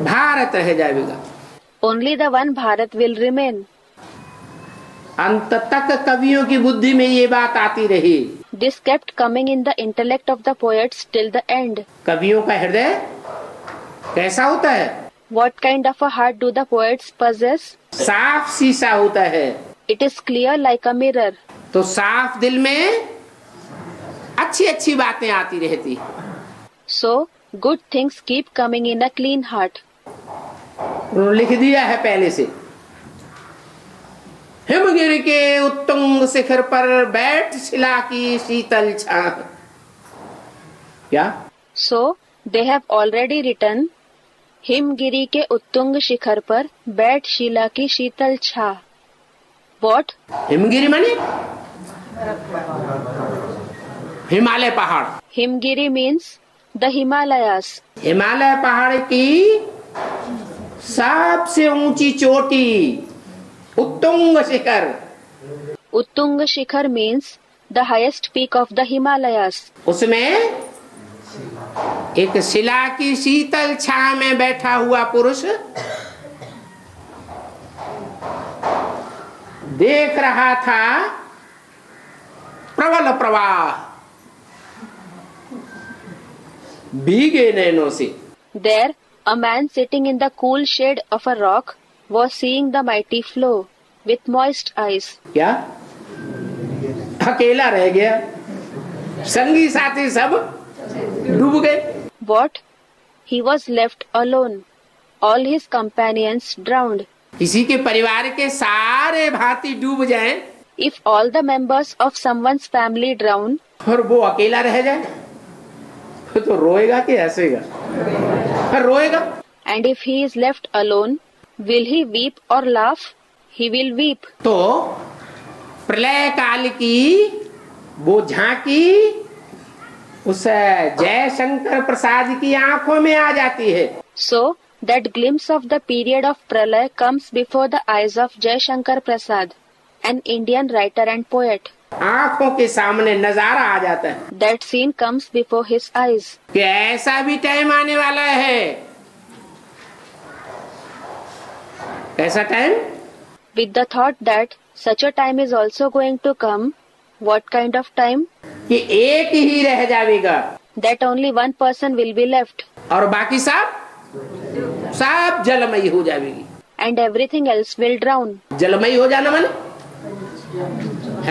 भारत रह जाएगा। Only the one Bharat will remain. अंत तक कवियों की बुद्धि में ये बात आती रही। This kept coming in the intellect of the poets till the end. कवियों का हृदय कैसा होता है? What kind of a heart do the poets possess? साफ शीशा होता है। It is clear like a mirror. तो साफ दिल में अच्छी अच्छी बातें आती रहती। So, good things keep coming in a clean heart. उन्होंने लिख दिया है पहले से, हिमगिरी के उत्तुंग शिखर पर बैठ शिला की शीतल छां। क्या? So, they have already written, Himgiri के उत्तुंग शिखर पर बैठ शिला की शीतल छा। What? हिमगिरी माने हिमालय पहाड़। Himgiri means the Himalayas. Himalaya पहाड़ की सबसे ऊंची चोटी उत्तुंग शिखर। Uttung Shikhar means the highest peak of the Himalayas. उसमें एक शिला की शीतल छां में बैठा हुआ पुरुष देख रहा था प्रबल प्रवाह भीगे नैनों से। There, a man sitting in the cool shade of a rock was seeing the mighty flow with moist eyes. क्या? अकेला रह गया, संगी साथी सब डूब गए। What? He was left alone. All his companions drowned. किसी के परिवार के सारे भांति डूब जाएं If all the members of someone's family drown, और वो अकेला रह जाए तो रोएगा कि हंसेगा? रोएगा। and if he is left alone, will he weep or laugh? He will weep. तो प्रलय काल की वो झांकी उस जयशंकर प्रसाद की आंखों में आ जाती है। So, that glimpse of the period of Pralay comes before the eyes of Jai Shankar Prasad, an Indian writer and poet. आंखों के सामने नजारा आ जाता है That scene comes before his eyes. कि ऐसा भी टाइम आने वाला है। ऐसा time? With the thought that such a time is also going to come, what kind of time? कि एक ही रह जाएगा That only one person will be left, और बाकी सब जलमयी हो जाएगी। and everything else will drown. जलमयी हो जाना माने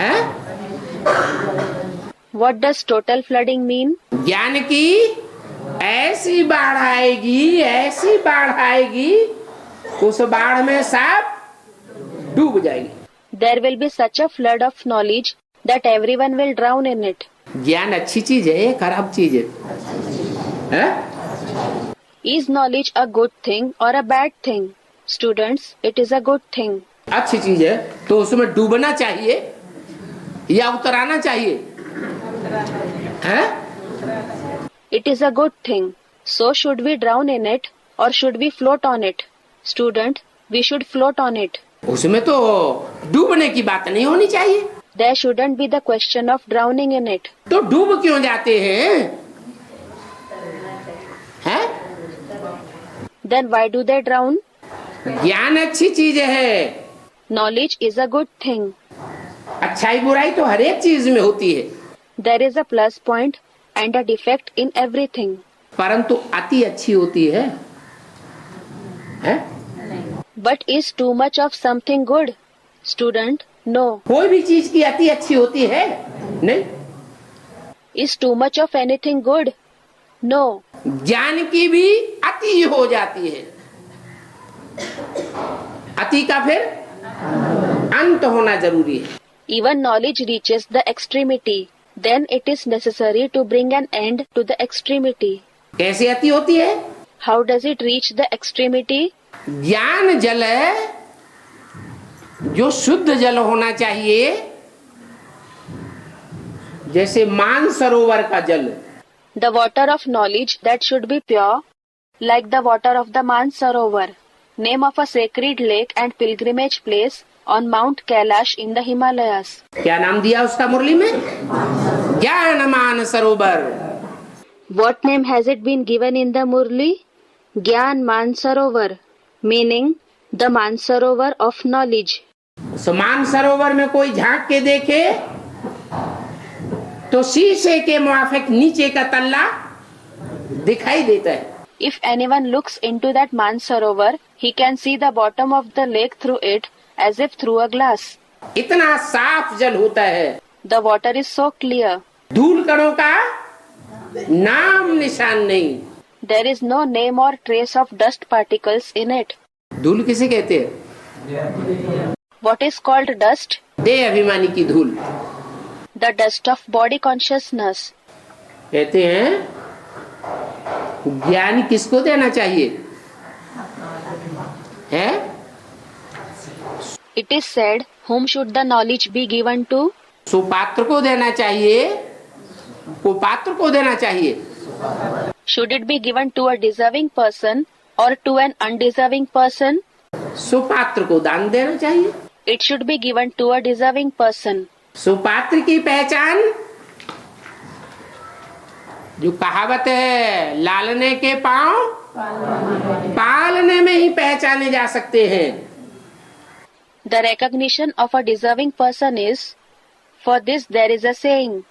है? What does total flooding mean? ज्ञान की ऐसी बाढ़ आएगी, ऐसी बाढ़ आएगी, उस बाढ़ में सब डूब जाएगी। There will be such a flood of knowledge that everyone will drown in it. ज्ञान अच्छी चीज है, खराब चीज है? Is knowledge a good thing or a bad thing? Students, it is a good thing. अच्छी चीज है तो उसमें डूबना चाहिए या उतराना चाहिए? है? It is a good thing. So should we drown in it or should we float on it? Student, we should float on it. उसमें तो डूबने की बात नहीं होनी चाहिए। there shouldn't be the question of drowning in it. तो डूब क्यों जाते हैं? हैं? Then why do they drown? ज्ञान अच्छी चीज है, Knowledge is a good thing. अच्छाई बुराई तो हर एक चीज में होती है, There is a plus point and a defect in everything. परंतु अति अच्छी होती है, हैं? But is too much of something good? Student, no. कोई भी चीज की अति अच्छी होती है? नहीं। Is too much of anything good? No. ज्ञान की भी अति हो जाती है, अति का फिर अंत होना जरूरी है। Even knowledge reaches the extremity. Then it is necessary to bring an end to the extremity. कैसे अति होती है? How does it reach the extremity? ज्ञान जल है, जो शुद्ध जल होना चाहिए, जैसे मानसरोवर का जल, The water of knowledge that should be pure, like the water of the Mansarovar, name of a sacred lake and pilgrimage place on Mount Kailash in the Himalayas. क्या नाम दिया उसका मुरली में? ज्ञान Mansarovar. What name has it been given in the Murli? Gyan Mansarovar, meaning the Mansarovar of knowledge. उस मानसरोवर में कोई झांक के देखे तो शीशे के मुआफिक नीचे का तल्ला दिखाई देता है। If anyone looks into that Mansarovar, he can see the bottom of the lake through it as if through a glass. इतना साफ जल होता है, The water is so clear. धूल कणों का नाम निशान नहीं। There is no name or trace of dust particles in it. धूल किसे कहते हैं? What is called dust? देह अभिमानी की धूल The dust of body consciousness. कहते हैं। ज्ञान किसको देना चाहिए? है? It is said, whom should the knowledge be given to? सुपात्र को देना चाहिए, कुपात्र को देना चाहिए। Should it be given to a deserving person or to an undeserving person? सुपात्र को दान देना चाहिए। It should be given to a deserving person. सुपात्र की पहचान, जो कहावत है, लालने के पांव पालने में ही पहचाने जा सकते हैं। The recognition of a deserving person is, for this there is a saying,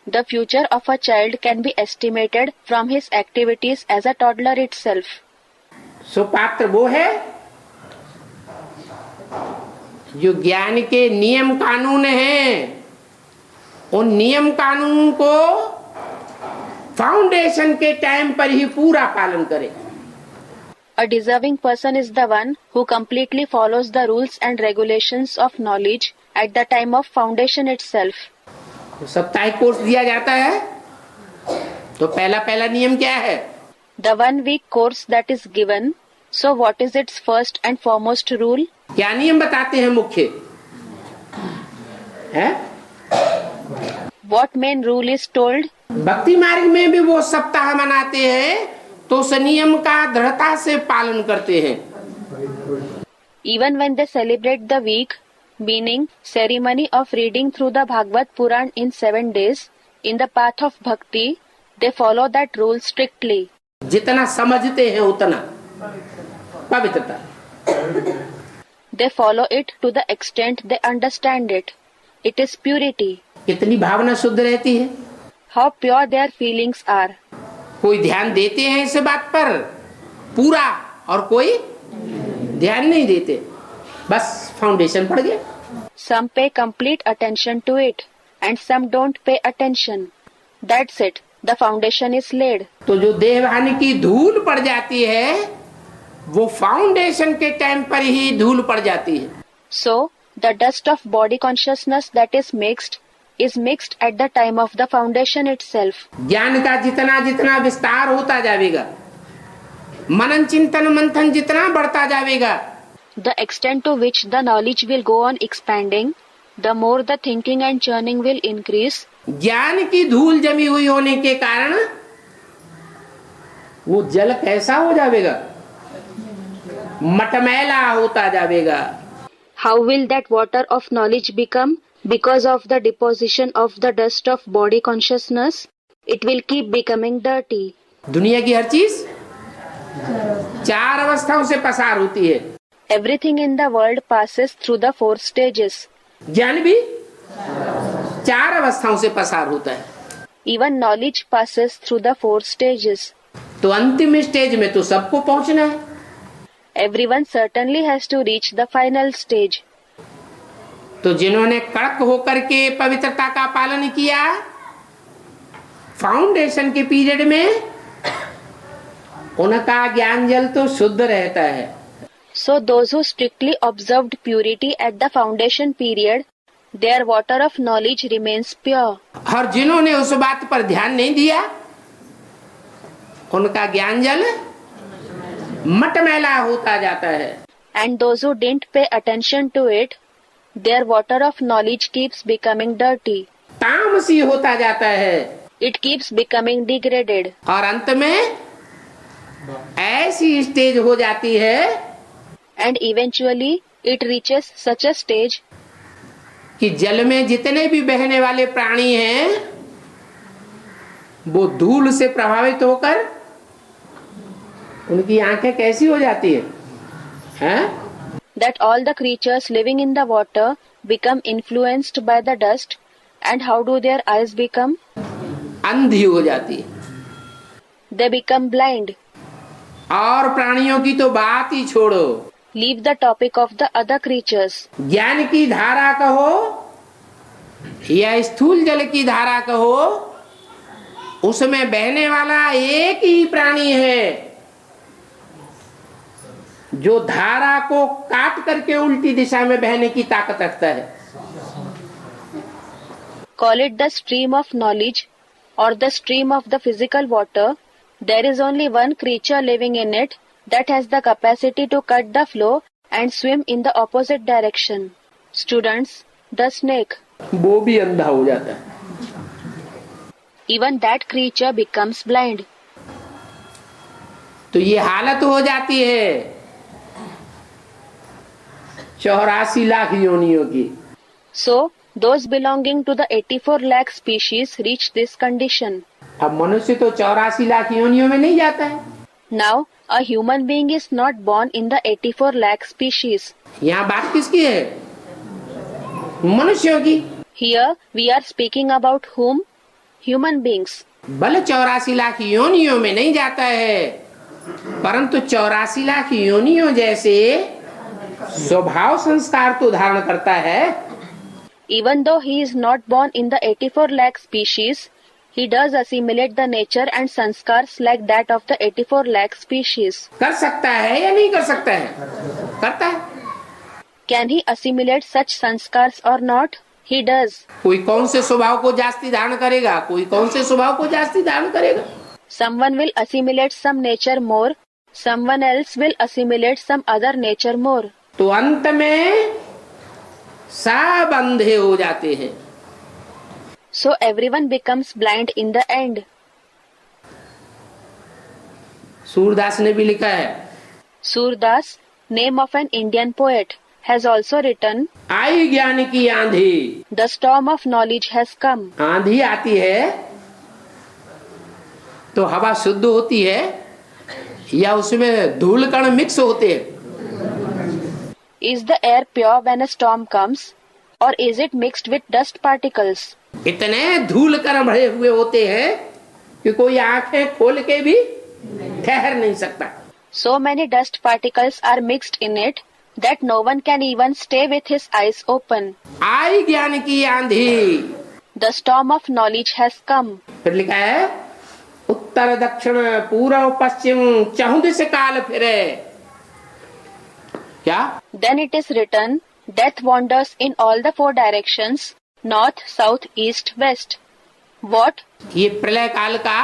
the future of a child can be estimated from his activities as a toddler itself. सुपात्र वो है जो ज्ञान के नियम कानून हैं, उन नियम कानून को फाउंडेशन के टाइम पर ही पूरा पालन करे। A deserving person is the one who completely follows the rules and regulations of knowledge at the time of foundation itself. साप्ताहिक कोर्स दिया जाता है तो पहला नियम क्या है? The 1 week course that is given, so what is its first and foremost rule? क्या नियम बताते हैं मुख्य है? What main rule is told? भक्ति मार्ग में भी वो सप्ताह मनाते हैं तो उस नियम का दृढ़ता से पालन करते हैं। Even when they celebrate the week, meaning ceremony of reading through the Bhagavad Puran in 7 days, in the path of bhakti, they follow that rule strictly. जितना समझते हैं उतना पवित्रता। They follow it to the extent they understand it. It is purity. कितनी भावना शुद्ध रहती है, How pure their feelings are. कोई ध्यान देते हैं इस बात पर पूरा और कोई ध्यान नहीं देते, बस फाउंडेशन पड़ गया। Some pay complete attention to it, and some don't pay attention. That's it. The foundation is laid. तो जो देहभान की धूल पड़ जाती है वो फाउंडेशन के टाइम पर ही धूल पड़ जाती है। So, the dust of body consciousness that is mixed at the time of the foundation itself. ज्ञान का जितना जितना विस्तार होता जाएगा, मनन चिंतन मंथन जितना बढ़ता जाएगा, The extent to which the knowledge will go on expanding, the more the thinking and churning will increase. ज्ञान की धूल जमी हुई होने के कारण वो जल कैसा हो जाएगा? मटमैला होता जाएगा। How will that water of knowledge become? Because of the deposition of the dust of body consciousness, it will keep becoming dirty. दुनिया की हर चीज 4 अवस्थाओं से पसार होती है। Everything in the world passes through the 4 stages. ज्ञान भी 4 अवस्थाओं से पसार होता है। Even knowledge passes through the 4 stages. तो अंतिम स्टेज में तो सबको पहुंचना है। Everyone certainly has to reach the final stage. तो जिन्होंने कड़क होकर के पवित्रता का पालन किया फाउंडेशन के पीरियड में, उनका ज्ञान जल तो शुद्ध रहता है। So those who strictly observed purity at the foundation period, their water of knowledge remains pure. और जिन्होंने उस बात पर ध्यान नहीं दिया, उनका ज्ञान जल मटमैला होता जाता है। And those who didn't pay attention to it, their water of knowledge keeps becoming dirty. तामसी होता जाता है। It keeps becoming degraded. और अंत में ऐसी स्टेज हो जाती है And eventually it reaches such a stage कि जल में जितने भी बहने वाले प्राणी हैं, वो धूल से प्रभावित होकर उनकी आंखें कैसी हो जाती हैं? that all the creatures living in the water become influenced by the dust. And how do their eyes become? अंधी हो जाती है। They become blind. और प्राणियों की तो बात ही छोड़ो, Leave the topic of the other creatures. ज्ञान की धारा कहो या स्थूल जल की धारा कहो, उसमें बहने वाला एक ही प्राणी है जो धारा को काट करके उल्टी दिशा में बहने की ताकत रखता है। Call it the stream of knowledge or the stream of the physical water. There is only one creature living in it that has the capacity to cut the flow and swim in the opposite direction. Students, the snake. वो भी अंधा हो जाता है। Even that creature becomes blind. तो ये हालत हो जाती है 84 लाख योनियों की। So, those belonging to the 84 lakh species reach this condition. अब मनुष्य तो 84 लाख योनियों में नहीं जाता है। Now, a human being is not born in the 84 lakh species. यहाँ बात किसकी है? मनुष्यों की। Here, we are speaking about whom? Human beings. भले 84 लाख योनियों में नहीं जाता है, परंतु 84 लाख योनियों जैसे स्वभाव संस्कार तो धारण करता है। Even though he is not born in the 84 lakh species, he does assimilate the nature and sanskars like that of the 84 lakh species. कर सकता है या नहीं कर सकता है? करता है। Can he assimilate such sanskars or not? He does. कोई कौन से स्वभाव को जास्ती धारण करेगा, कोई कौन से स्वभाव को जास्ती धारण करेगा। Someone will assimilate some nature more, someone else will assimilate some other nature more. तो अंत में सब अंधे हो जाते हैं। So everyone becomes blind in the end. Surdas ने भी लिखा है, Surdas, name of an Indian poet, has also written, आई ज्ञान की आंधी। the storm of knowledge has come. आंधी आती है तो हवा शुद्ध होती है या उसमें धूल कण मिक्स होते हैं? Is the air pure when a storm comes, or is it mixed with dust particles? इतने धूल कण भरे हुए होते हैं कि कोई आंखें खोल के भी ठहर नहीं सकता। So many dust particles are mixed in it that no one can even stay with his eyes open. आई ज्ञान की आंधी। The storm of knowledge has come. फिर लिखा है, उत्तर दक्षिण पूर्व पश्चिम चहुं दिश काल फिरे। क्या? Then it is written, death wanders in all the 4 directions, north, south, east, west. What? ये प्रलय काल का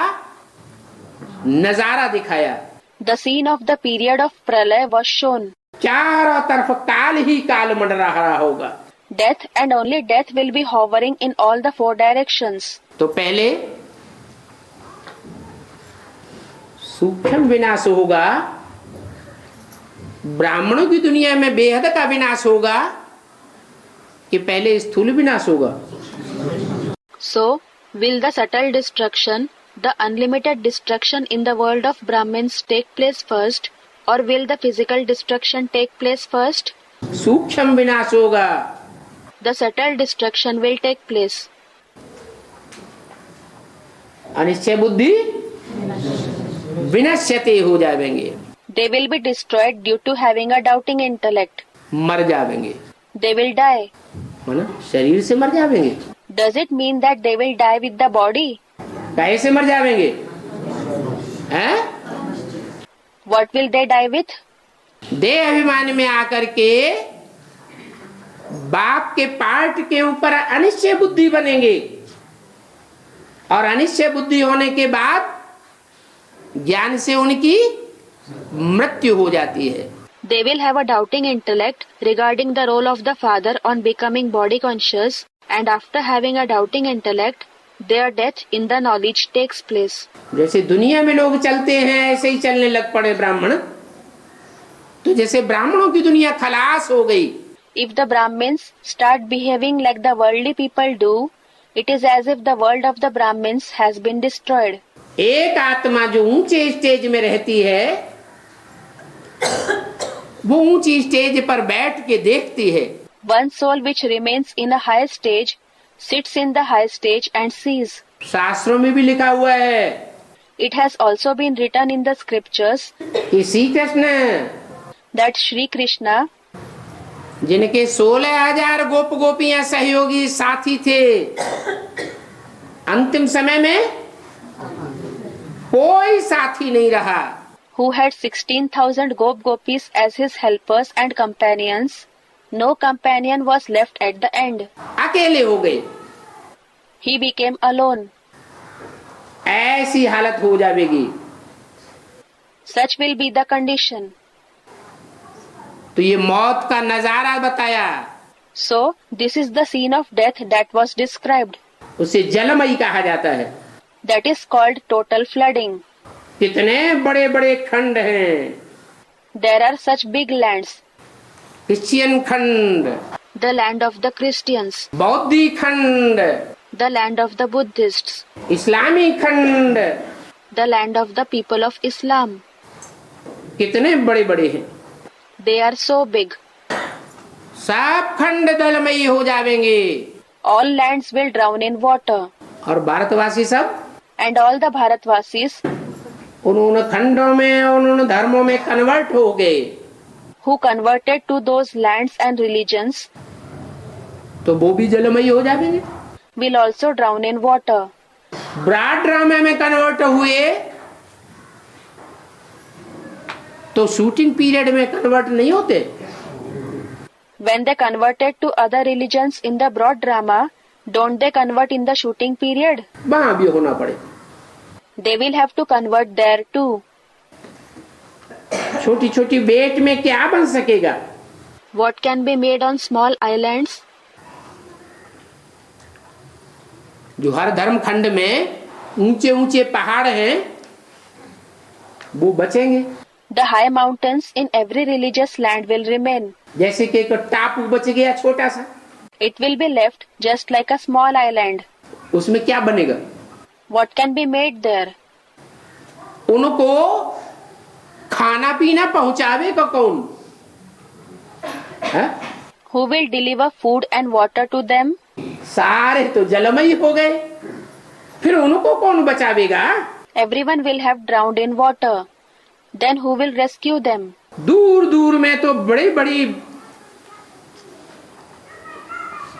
नजारा दिखाया। The scene of the period of Pralay was shown. चारों तरफ काल ही काल मंडरा रहा होगा। Death and only death will be hovering in all the 4 directions. तो पहले सूक्ष्म विनाश होगा, ब्राह्मणों की दुनिया में बेहद का विनाश होगा, कि पहले स्थूल विनाश होगा। So, will the subtle destruction, the unlimited destruction in the world of Brahmins take place first, or will the physical destruction take place first? सूक्ष्म विनाश होगा। The subtle destruction will take place. Anishchay बुद्धि विनश्यते हो जाएंगे। They will be destroyed due to having a doubting intellect. मर जाएंगे। They will die. माना शरीर से मर जाएंगे। Does it mean that they will die with the body? कैसे मर जाएंगे? हैं? What will they die with? देह अभिमान में आकर के बाप के पार्ट के ऊपर अनिश्चय बुद्धि बनेंगे, और अनिश्चय बुद्धि होने के बाद ज्ञान से उनकी मृत्यु हो जाती है। They will have a doubting intellect regarding the role of the father on becoming body conscious, and after having a doubting intellect, their death in the knowledge takes place. जैसे दुनिया में लोग चलते हैं ऐसे ही चलने लग पड़े ब्राह्मण, तो जैसे ब्राह्मणों की दुनिया खलास हो गई। If the Brahmins start behaving like the worldly people do, it is as if the world of the Brahmins has been destroyed. एक आत्मा जो ऊंचे स्टेज में रहती है, वो ऊंची स्टेज पर बैठ के देखती है। One soul which remains in a high stage sits in the high stage and sees. शास्त्रों में भी लिखा हुआ है। It has also been written in the scriptures कि Shri Krishna that Shri Krishna, जिनके 16,000 गोप गोपियां सहयोगी साथी थे, अंतिम समय में कोई साथी नहीं रहा। who had 16,000 gopis as his helpers and companions, no companion was left at the end. अकेले हो गए। He became alone. ऐसी हालत हो जाएगी। Such will be the condition. तो ये मौत का नजारा बताया। So, this is the scene of death that was described. उसे जलमयी कहा जाता है। That is called total flooding. कितने बड़े बड़े खंड हैं। There are such big lands. Christian खंड, The land of the Christians, बौद्धी खंड, the land of the Buddhists, इस्लामी खंड, the land of the people of Islam. कितने बड़े बड़े हैं। They are so big. सब खंड जलमयी हो जाएंगे। All lands will drown in water. और भारतवासी सब And all the Bharatvasis उन्होंने खंडों में, उन्होंने धर्मों में कन्वर्ट हो गए, who converted to those lands and religions तो वो भी जलमयी हो जाएंगे। will also drown in water. ब्रॉड ड्रामे में कन्वर्ट हुए तो शूटिंग पीरियड में कन्वर्ट नहीं होते। When they converted to other religions in the broad drama, don't they convert in the shooting period? वहां भी होना पड़े। They will have to convert there too. छोटी छोटी बेट में क्या बन सकेगा? What can be made on small islands? जो हर धर्म खंड में ऊंचे ऊंचे पहाड़ हैं, वो बचेंगे। The high mountains in every religious land will remain. जैसे कि एक टापू बच गया छोटा सा, It will be left just like a small island. उसमें क्या बनेगा? What can be made there? उनको खाना पीना पहुंचावेगा कौन? है? Who will deliver food and water to them? सारे तो जलमयी हो गए, फिर उनको कौन बचावेगा? Everyone will have drowned in water. Then who will rescue them? दूर दूर में तो बड़ी बड़ी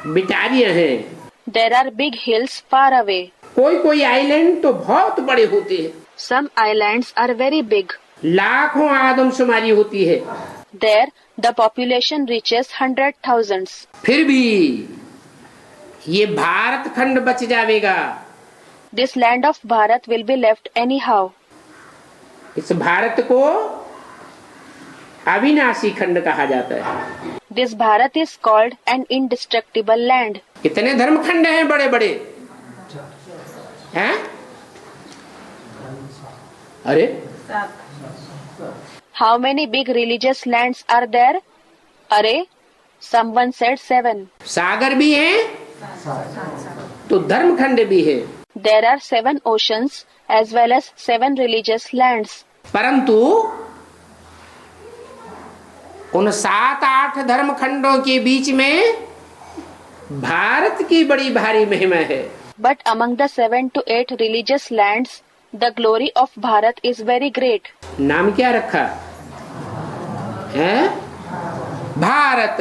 बिटारियां हैं। There are big hills far away. कोई कोई आइलैंड तो बहुत बड़े होते हैं। Some islands are very big. लाखों आदमशुमारी होती है। There, the population reaches 100,000s. फिर भी ये भारत खंड बच जाएगा। This land of Bharat will be left anyhow. इस भारत को अविनाशी खंड कहा जाता है। This Bharat is called an indestructible land. कितने धर्म खंड हैं बड़े बड़े हैं? अरे How many big religious lands are there? Are Someone said 7. सागर भी है तो धर्मखंड भी है, There are 7 oceans as well as 7 religious lands. परंतु उन 7-8 धर्मखंडों के बीच में भारत की बड़ी भारी महिमा है। But among the 7 to 8 religious lands, the glory of Bharat is very great. नाम क्या रखा है? Bharat.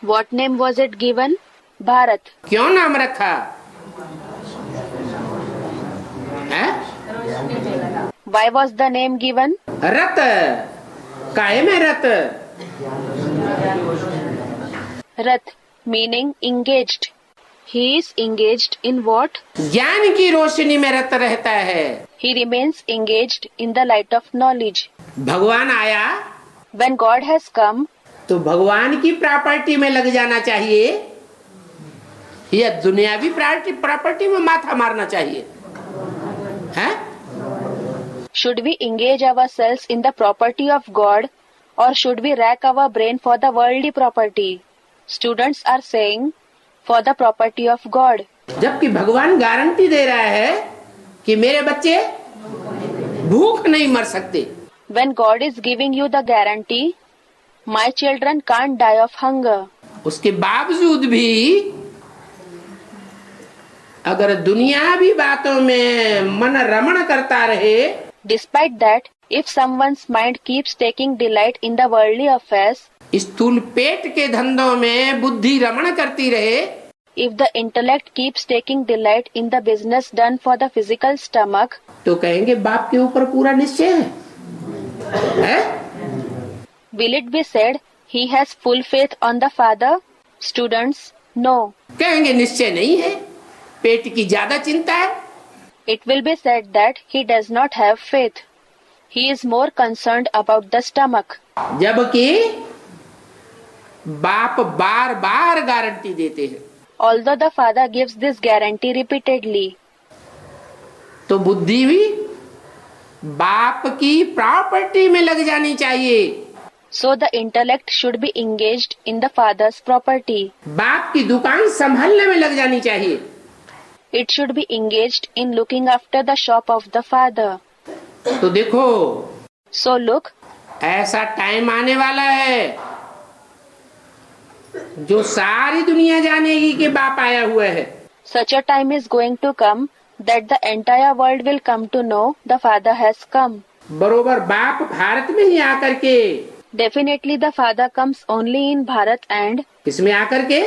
What name was it given? Bharat. क्यों नाम रखा है? Why was the name given? रत, काहे में रत? Rath, meaning engaged. He is engaged in what? ज्ञान की रोशनी में रत रहता है। He remains engaged in the light of knowledge. भगवान आया When God has come, तो भगवान की प्रॉपर्टी में लग जाना चाहिए या दुनियावी प्रॉपर्टी में माथा मारना चाहिए है? should we engage ourselves in the property of God or should we rack our brain for the worldly property? Students are saying, for the property of God. जबकि भगवान गारंटी दे रहा है कि मेरे बच्चे भूख नहीं मर सकते। When God is giving you the guarantee, my children can't die of hunger. उसके बावजूद भी अगर दुनियावी बातों में मन रमण करता रहे, Despite that, if someone's mind keeps taking delight in the worldly affairs, स्थूल पेट के धंधों में बुद्धि रमण करती रहे, if the intellect keeps taking delight in the business done for the physical stomach, तो कहेंगे बाप के ऊपर पूरा निश्चय है? will it be said he has full faith on the Father? Students, no. कहेंगे निश्चय नहीं है, पेट की ज्यादा चिंता है। It will be said that he does not have faith. He is more concerned about the stomach. जबकि बाप बार बार गारंटी देते हैं, Although the Father gives this guarantee repeatedly, तो बुद्धि भी बाप की प्रॉपर्टी में लग जानी चाहिए। so the intellect should be engaged in the Father's property. बाप की दुकान संभालने में लग जानी चाहिए। It should be engaged in looking after the shop of the Father. तो देखो, So look, ऐसा टाइम आने वाला है जो सारी दुनिया जानेगी कि बाप आया हुआ है। such a time is going to come that the entire world will come to know the Father has come. बरोबर बाप भारत में ही आकर के, Definitely the Father comes only in Bharat and इसमें आकर के,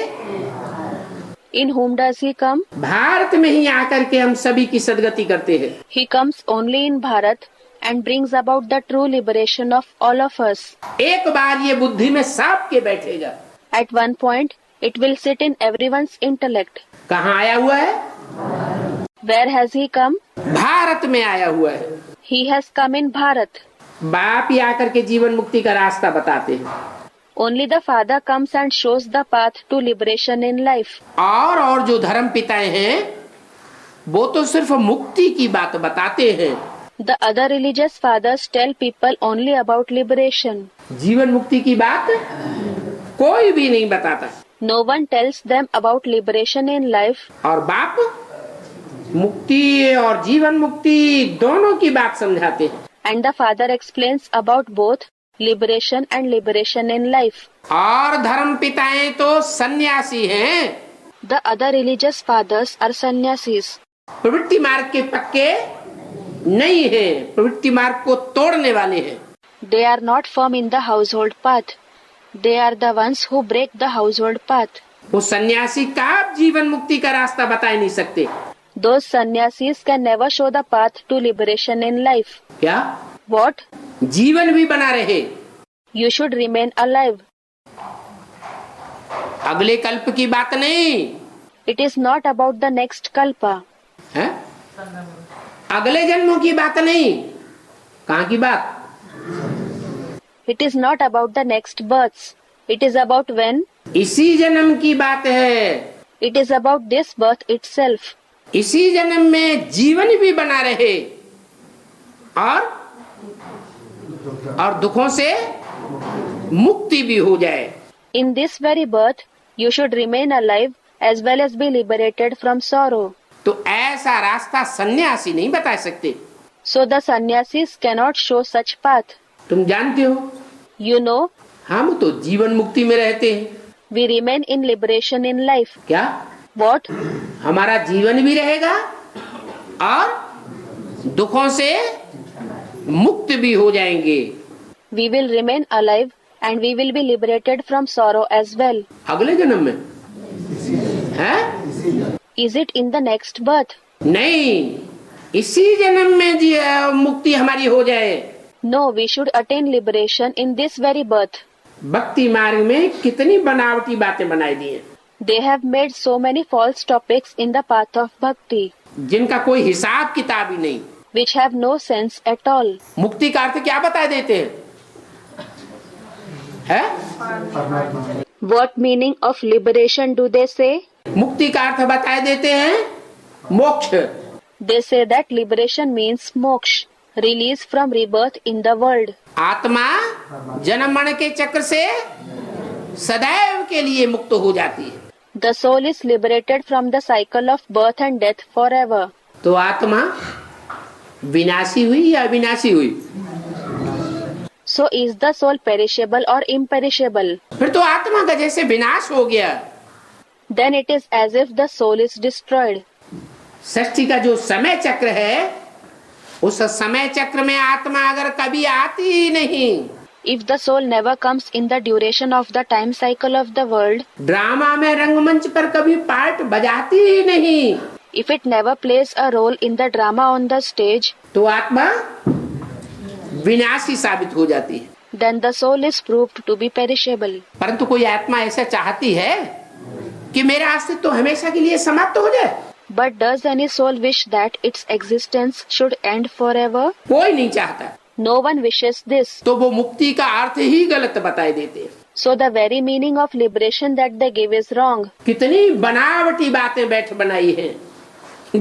in whom does he come? Bharat में ही आकर के हम सभी की सदगति करते हैं। He comes only in Bharat and brings about the true liberation of all of us. एक बार ये बुद्धि में साप के बैठेगा। At one point, it will sit in everyone's intellect. कहाँ आया हुआ है? Where has he come? Bharat में आया हुआ है। He has come in Bharat. बाप ही आकर के जीवन मुक्ति का रास्ता बताते हैं। Only the Father comes and shows the path to liberation in life. और जो धर्म पिताएं हैं वो तो सिर्फ मुक्ति की बात बताते हैं। The other religious fathers tell people only about liberation. जीवन मुक्ति की बात कोई भी नहीं बताता। No one tells them about liberation in life. और बाप मुक्ति और जीवन मुक्ति दोनों की बात समझाते हैं। And the Father explains about both liberation and liberation in life. और धर्म पिताएं तो सन्यासी हैं। The other religious fathers are sannyasis. प्रवृत्ति मार्ग के पक्के नहीं है, प्रवृत्ति मार्ग को तोड़ने वाले हैं। They are not firm in the household path. They are the ones who break the household path. वो सन्यासी का जीवन मुक्ति का रास्ता बता नहीं सकते। Those sannyasis can never show the path to liberation in life. क्या? What? जीवन भी बना रहे, You should remain alive. अगले कल्प की बात नहीं It is not about the next kalpa. है, अगले जन्मों की बात नहीं। कहाँ की बात? It is not about the next births. It is about when. इसी जन्म की बात है। It is about this birth itself. इसी जन्म में जीवन भी बना रहे और दुखों से मुक्ति भी हो जाए। In this very birth, you should remain alive as well as be liberated from sorrow. तो ऐसा रास्ता सन्यासी नहीं बता सकते। So the sannyasis cannot show such path. तुम जानते हो, You know, हम तो जीवन मुक्ति में रहते हैं। we remain in liberation in life. क्या What? हमारा जीवन भी रहेगा और दुखों से मुक्त भी हो जाएंगे। We will remain alive and we will be liberated from sorrow as well. अगले जन्म में है? Is it in the next birth? नहीं, इसी जन्म में जी मुक्ति हमारी हो जाए। No, we should attain liberation in this very birth. भक्ति मार्ग में कितनी बनावटी बातें बनाई दी हैं, They have made so many false topics in the path of bhakti, जिनका कोई हिसाब किताब ही नहीं। which have no sense at all. मुक्ति का अर्थ क्या बता देते हैं? है? What meaning of liberation do they say? मुक्ति का अर्थ बता देते हैं मोक्ष। They say that liberation means moksha, release from rebirth in the world. आत्मा जन्म मरण के चक्र से सदैव के लिए मुक्त हो जाती है। The soul is liberated from the cycle of birth and death forever. तो आत्मा विनाशी हुई या अविनाशी हुई? So is the soul perishable or imperishable? फिर तो आत्मा का जैसे विनाश हो गया। Then it is as if the soul is destroyed. सृष्टि का जो समय चक्र है, उस समय चक्र में आत्मा अगर कभी आती ही नहीं, If the soul never comes in the duration of the time cycle of the world, drama में रंगमंच पर कभी पार्ट बजाती ही नहीं, if it never plays a role in the drama on the stage, तो आत्मा विनाशी साबित हो जाती है। then the soul is proved to be perishable. परंतु कोई आत्मा ऐसा चाहती है कि मेरा अस्तित्व तो हमेशा के लिए समाप्त हो जाए? But does any soul wish that its existence should end forever? कोई नहीं चाहता। No one wishes this. तो वो मुक्ति का अर्थ ही गलत बताए देते हैं। So the very meaning of liberation that they give is wrong. कितनी बनावटी बातें बैठ बनाई हैं,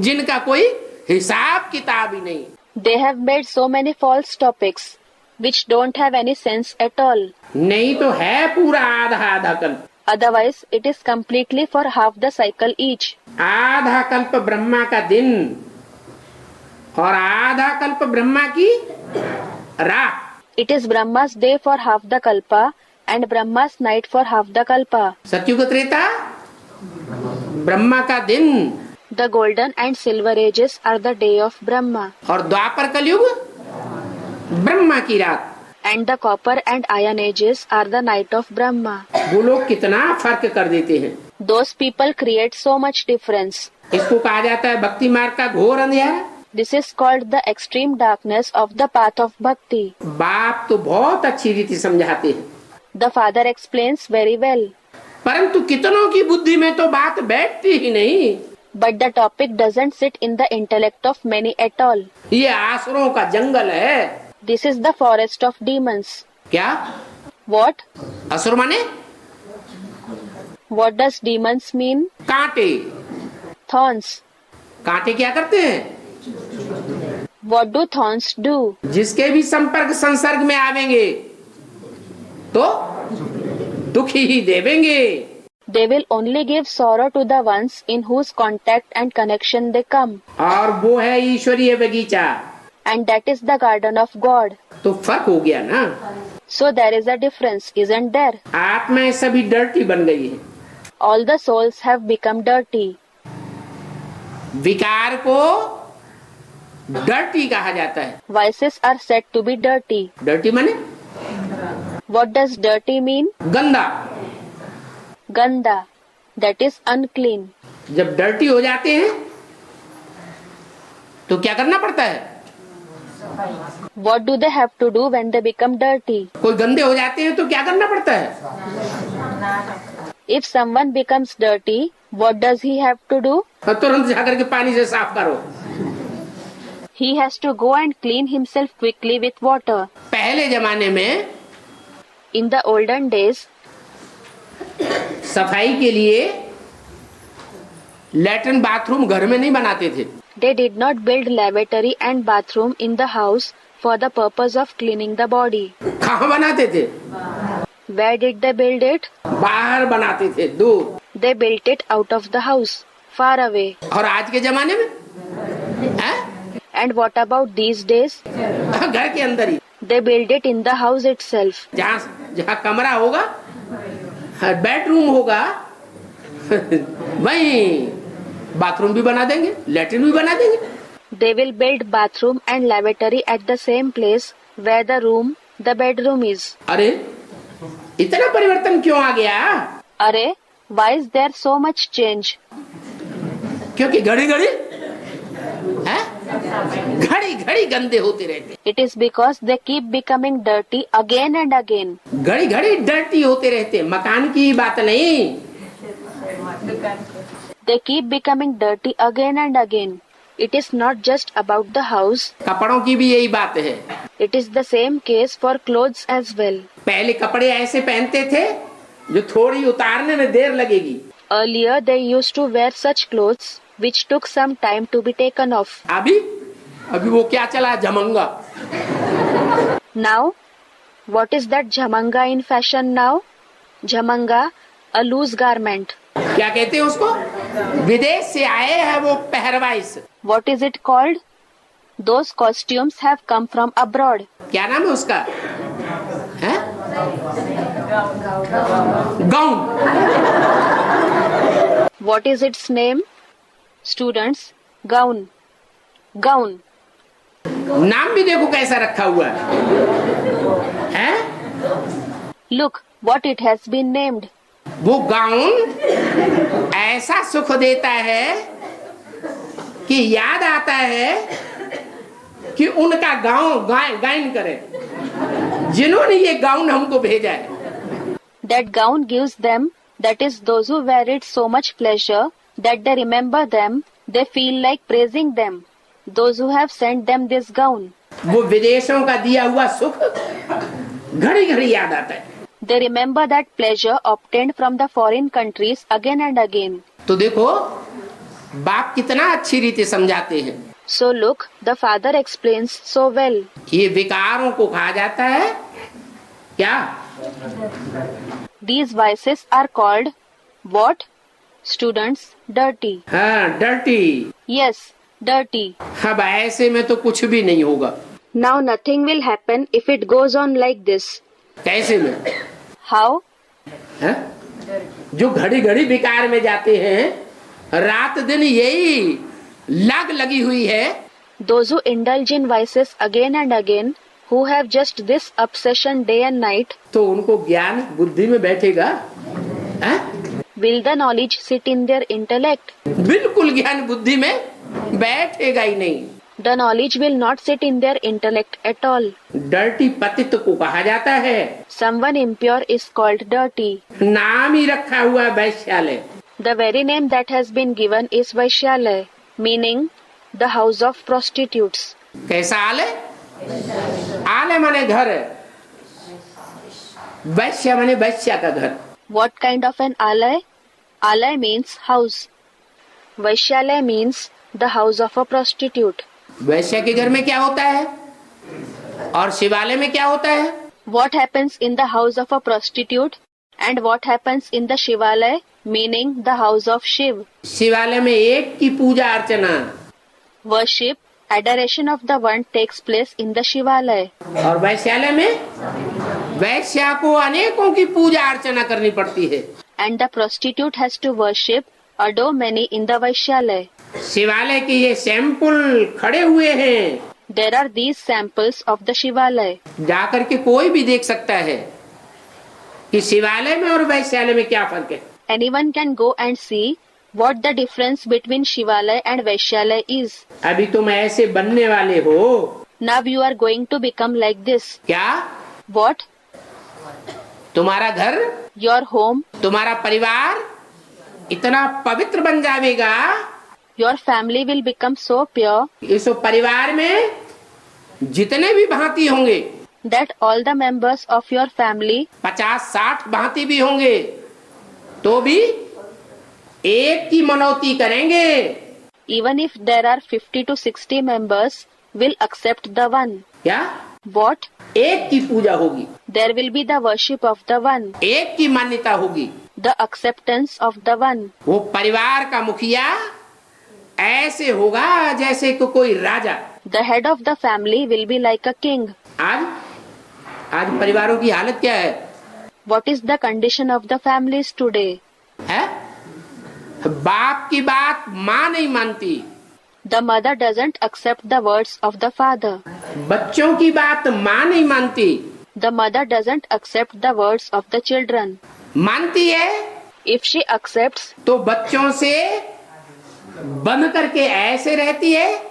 जिनका कोई हिसाब किताब ही नहीं। They have made so many false topics, which don't have any sense at all. नहीं तो है पूरा आधा आधा कल्प। Otherwise, it is completely for half the cycle each. आधा कल्प ब्रह्मा का दिन और आधा कल्प ब्रह्मा की रात। It is Brahma's day for half the kalpa and Brahma's night for half the kalpa. सत्युग त्रेता ब्रह्मा का दिन The golden and silver ages are the day of Brahma, और द्वापर कलयुग ब्रह्मा की रात। and the copper and iron ages are the night of Brahma. वो लोग कितना फर्क कर देते हैं। Those people create so much difference. इसको कहा जाता है भक्ति मार्ग का घोर अंधेरा। This is called the extreme darkness of the path of bhakti. बाप तो बहुत अच्छी रीति समझाते हैं, The father explains very well, परंतु कितनों की बुद्धि में तो बात बैठती ही नहीं। but the topic doesn't sit in the intellect of many at all. ये आसुरों का जंगल है। This is the forest of demons. क्या What? असुर माने? What does demons mean? कांटे। Thorns. कांटे क्या करते हैं? What do thorns do? जिसके भी संपर्क संसर्ग में आवेंगे तो दुखी ही देवेंगे। They will only give sorrow to the ones in whose contact and connection they come. और वो है ईश्वरीय बगीचा। And that is the garden of God. तो फर्क हो गया ना। So there is a difference, isn't there? आत्माएं सभी डर्टी बन गई है। All the souls have become dirty. विकार को डर्टी कहा जाता है। Vices are said to be dirty. Dirty माने What does dirty mean? गंदा। Ganda. That is unclean. जब डर्टी हो जाते हैं तो क्या करना पड़ता है? What do they have to do when they become dirty? कोई गंदे हो जाते हैं तो क्या करना पड़ता है? If someone becomes dirty, what does he have to do? तुरंत जाकर के पानी से साफ करो। He has to go and clean himself quickly with water. पहले जमाने में In the olden days, सफाई के लिए लैट्रिन बाथरूम घर में नहीं बनाते थे। they did not build lavatory and bathroom in the house for the purpose of cleaning the body. कहाँ बनाते थे? Where did they build it? बाहर बनाते थे, दूर। They built it out of the house, far away. और आज के जमाने में हैं? And what about these days? घर के अंदर ही, They build it in the house itself. जहाँ जहाँ कमरा होगा, बेडरूम होगा, वहीं बाथरूम भी बना देंगे, लेटरिन भी बना देंगे। They will build bathroom and lavatory at the same place where the bedroom is. अरे इतना परिवर्तन क्यों आ गया? अरे, why is there so much change? क्योंकि घड़ी घड़ी घड़ी घड़ी गंदे होते रहते। It is because they keep becoming dirty again and again. घड़ी घड़ी डर्टी होते रहते, मकान की बात नहीं। They keep becoming dirty again and again. It is not just about the house. कपड़ों की भी यही बात है। It is the same case for clothes as well. पहले कपड़े ऐसे पहनते थे जो थोड़ी उतारने में देर लगेगी। Earlier they used to wear such clothes which took some time to be taken off. अभी वो क्या चला, झमंगा। Now, what is that jhamanga in fashion now? Jhamanga, a loose garment. क्या कहते हैं उसको? विदेश से आए हैं वो पहरवाइस। What is it called? Those costumes have come from abroad. क्या नाम है उसका? हैं? Gown. What is its name? Students, gown. Gown. नाम भी देखो कैसा रखा हुआ है? Look what it has been named. वो गाउन ऐसा सुख देता है कि याद आता है कि उनका गाँव गायन करे, जिन्होंने ये गाउन हमको भेजा है। That gown gives them, that is those who wear it, so much pleasure that they remember them, they feel like praising them. Those who have sent them this gown. वो विदेशों का दिया हुआ सुख घड़ी घड़ी याद आता है। They remember that pleasure obtained from the foreign countries again and again. तो देखो बाप कितना अच्छी रीति समझाते हैं। So look, the father explains so well. ये विकारों को कहा जाता है क्या? These vices are called what? Students, dirty. हाँ, डर्टी। Yes, dirty. अब ऐसे में तो कुछ भी नहीं होगा। Now nothing will happen if it goes on like this. कैसे में? How? है? जो घड़ी घड़ी विकार में जाते हैं, रात दिन यही लगी हुई है। Those who indulge in vices again and again, who have just this obsession day and night, तो उनको ज्ञान बुद्धि में बैठेगा? है? will the knowledge sit in their intellect? बिल्कुल ज्ञान बुद्धि में बैठेगा ही नहीं। The knowledge will not sit in their intellect at all. Dirty पतित को कहा जाता है। Someone impure is called dirty. नाम ही रखा हुआ है वैश्यालय। The very name that has been given is Vaishyalaya, meaning the house of prostitutes. कैसा आलय? आलय माने घर, वैश्य माने वैश्या का घर। What kind of an alay? Alay means house. Vaishyalaya means the house of a prostitute. वैश्य के घर में क्या होता है और शिवालय में क्या होता है? What happens in the house of a prostitute and what happens in the Shivalaya, meaning the house of Shiv? शिवालय में एक की पूजा अर्चना Worship, adoration of the one takes place in the Shivalaya. और वैश्यालय में वैश्या को अनेकों की पूजा अर्चना करनी पड़ती है। And the prostitute has to worship, adore many in the Vaishyalaya. शिवालय के ये सैंपल खड़े हुए हैं। There are these samples of the Shivalaya. जाकर के कोई भी देख सकता है कि शिवालय में और वैश्यालय में क्या फर्क है। Anyone can go and see what the difference between Shivalaya and Vaishyalaya is. अभी तुम ऐसे बनने वाले हो। Now you are going to become like this. क्या? What? तुम्हारा घर, Your home, तुम्हारा परिवार इतना पवित्र बन जाएगा, your family will become so pure इस परिवार में जितने भी भांति होंगे, that all the members of your family, 50-60 भांति भी होंगे, तो भी एक की मनौती करेंगे। even if there are 50 to 60 members, will accept the one. क्या? What? एक की पूजा होगी। There will be the worship of the one, एक की मान्यता होगी। the acceptance of the one. वो परिवार का मुखिया ऐसे होगा जैसे कि कोई राजा। The head of the family will be like a king. आज परिवारों की हालत क्या है? What is the condition of the families today? है? बाप की बात माँ नहीं मानती, The mother doesn't accept the words of the father. बच्चों की बात माँ नहीं मानती, The mother doesn't accept the words of the children. मानती है If she accepts, तो बच्चों से बंध करके ऐसे रहती है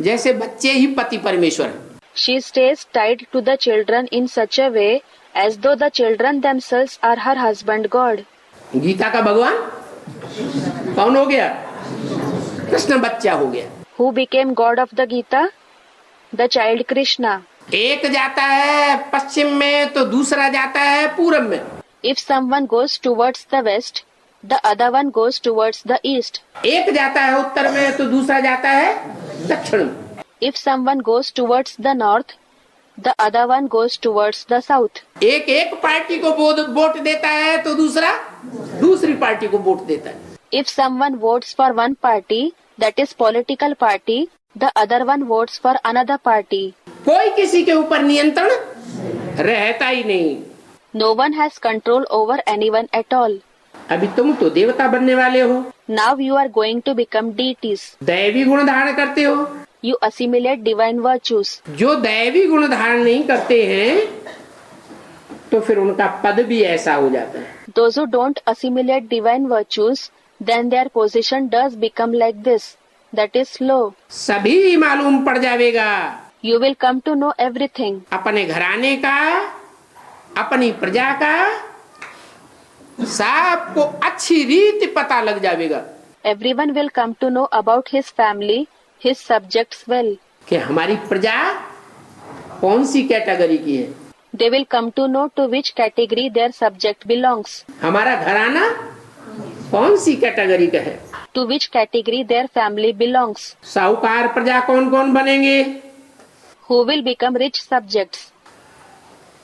जैसे बच्चे ही पति परमेश्वर हैं। she stays tied to the children in such a way as though the children themselves are her husband God. Gita का भगवान कौन हो गया? कृष्ण बच्चा हो गया। Who became God of the Gita? The child Krishna. एक जाता है पश्चिम में तो दूसरा जाता है पूरब में। If someone goes towards the west, the other one goes towards the east. एक जाता है उत्तर में तो दूसरा जाता है दक्षिण में। If someone goes towards the north, the other one goes towards the south. एक पार्टी को वोट देता है तो दूसरा दूसरी पार्टी को वोट देता है। If someone votes for one party, that is political party, the other one votes for another party. कोई किसी के ऊपर नियंत्रण रहता ही नहीं। No one has control over anyone at all. अभी तुम तो देवता बनने वाले हो, Now you are going to become deities. दैवी गुण धारण करते हो। You assimilate divine virtues. जो दैवी गुण धारण नहीं करते हैं तो फिर उनका पद भी ऐसा हो जाता है। Those who don't assimilate divine virtues, then their position does become like this. That is low. सभी मालूम पड़ जाएगा। You will come to know everything. अपने घराने का, अपनी प्रजा का सबको अच्छी रीति पता लग जाएगा। Everyone will come to know about his family, his subjects well. कि हमारी प्रजा कौन सी कैटेगरी की है, They will come to know to which category their subject belongs, हमारा घराना कौन सी कैटेगरी का है, to which category their family belongs, साहूकार प्रजा कौन कौन बनेंगे who will become rich subjects,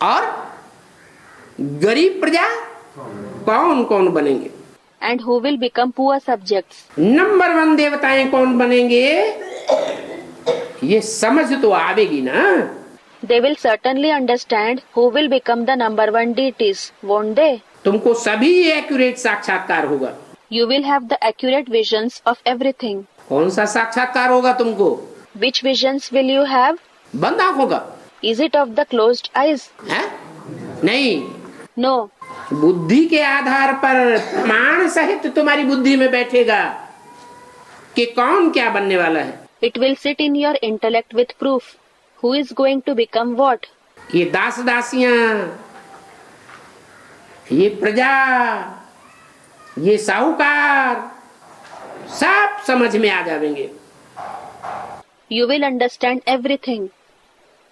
और गरीब प्रजा कौन कौन बनेंगे, and who will become poor subjects. Number 1 देवताएं कौन बनेंगे, ये समझ तो आवेगी ना। They will certainly understand who will become the number one deities, won't they? तुमको सभी एक्यूरेट साक्षात्कार होगा। You will have the accurate visions of everything. कौन सा साक्षात्कार होगा तुमको? Which visions will you have? बंद आंखों का Is it of the closed eyes? है? नहीं, No. बुद्धि के आधार पर प्रमाण सहित तुम्हारी बुद्धि में बैठेगा कि कौन क्या बनने वाला है। It will sit in your intellect with proof. Who is going to become what? ये दास दासियां, ये प्रजा, ये साहूकार सब समझ में आ जाएंगे। You will understand everything.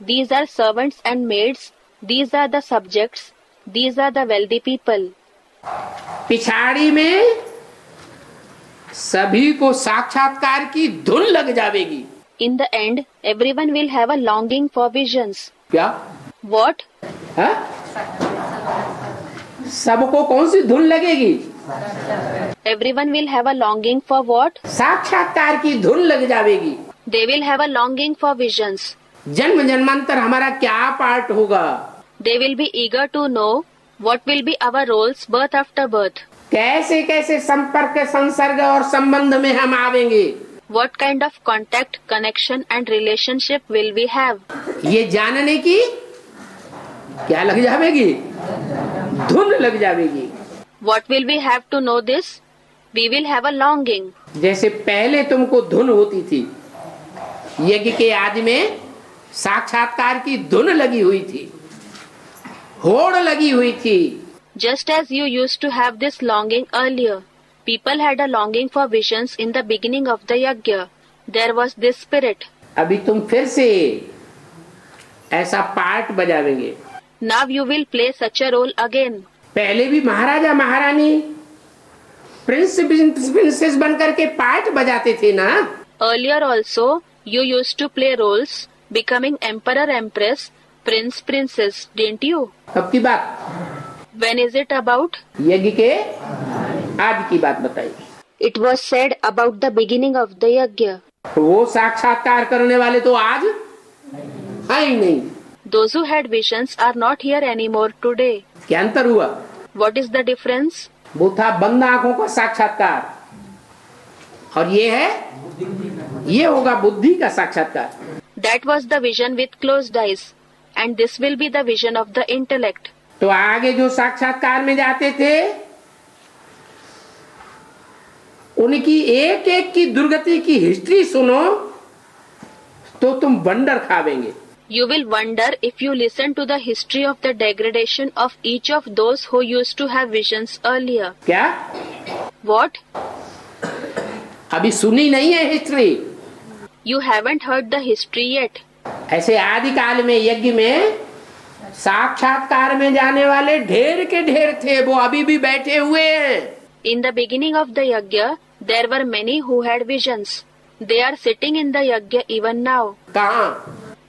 These are servants and maids. These are the subjects. These are the wealthy people. पिछाड़ी में सभी को साक्षात्कार की धुन लग जाएगी। In the end, everyone will have a longing for visions. क्या? What? है? सबको कौन सी धुन लगेगी? Everyone will have a longing for what? साक्षात्कार की धुन लग जाएगी। They will have a longing for visions. जन्म जन्मांतर हमारा क्या पार्ट होगा? They will be eager to know what will be our roles birth after birth. कैसे कैसे संपर्क, संसर्ग और संबंध में हम आवेंगे? What kind of contact, connection and relationship will we have? ये जानने की क्या लग जाएगी? धुन लग जाएगी। What will we have to know this? We will have a longing. जैसे पहले तुमको धुन होती थी, यज्ञ के आदि में साक्षात्कार की धुन लगी हुई थी, होड़ लगी हुई थी। Just as you used to have this longing earlier, people had a longing for visions in the beginning of the yajna. There was this spirit. अभी तुम फिर से ऐसा part बजावेंगे। Now you will play such a role again. पहले भी महाराजा महारानी, Prince princess बनकर के पार्ट बजाते थे ना। Earlier also, you used to play roles, becoming emperor empress, Prince, princess, didn't you? अब की बात When is it about? यज्ञ के आदि की बात बताइए। It was said about the beginning of the yajna. वो साक्षात्कार करने वाले तो आज है ही नहीं। Those who had visions are not here anymore today. क्या अंतर हुआ? What is the difference? वो था बंद आंखों का साक्षात्कार, और ये होगा बुद्धि का साक्षात्कार। That was the vision with closed eyes, and this will be the vision of the intellect. तो आगे जो साक्षात्कार में जाते थे उनकी एक एक की दुर्गति की हिस्ट्री सुनो तो तुम wonder खावेंगे। You will wonder if you listen to the history of the degradation of each of those who used to have visions earlier. क्या? What? अभी सुनी नहीं है history? You haven't heard the history yet. ऐसे आदि काल में यज्ञ में साक्षात्कार में जाने वाले ढेर के ढेर थे, वो अभी भी बैठे हुए हैं। In the beginning of the yajna, there were many who had visions. They are sitting in the yajna even now. कहाँ?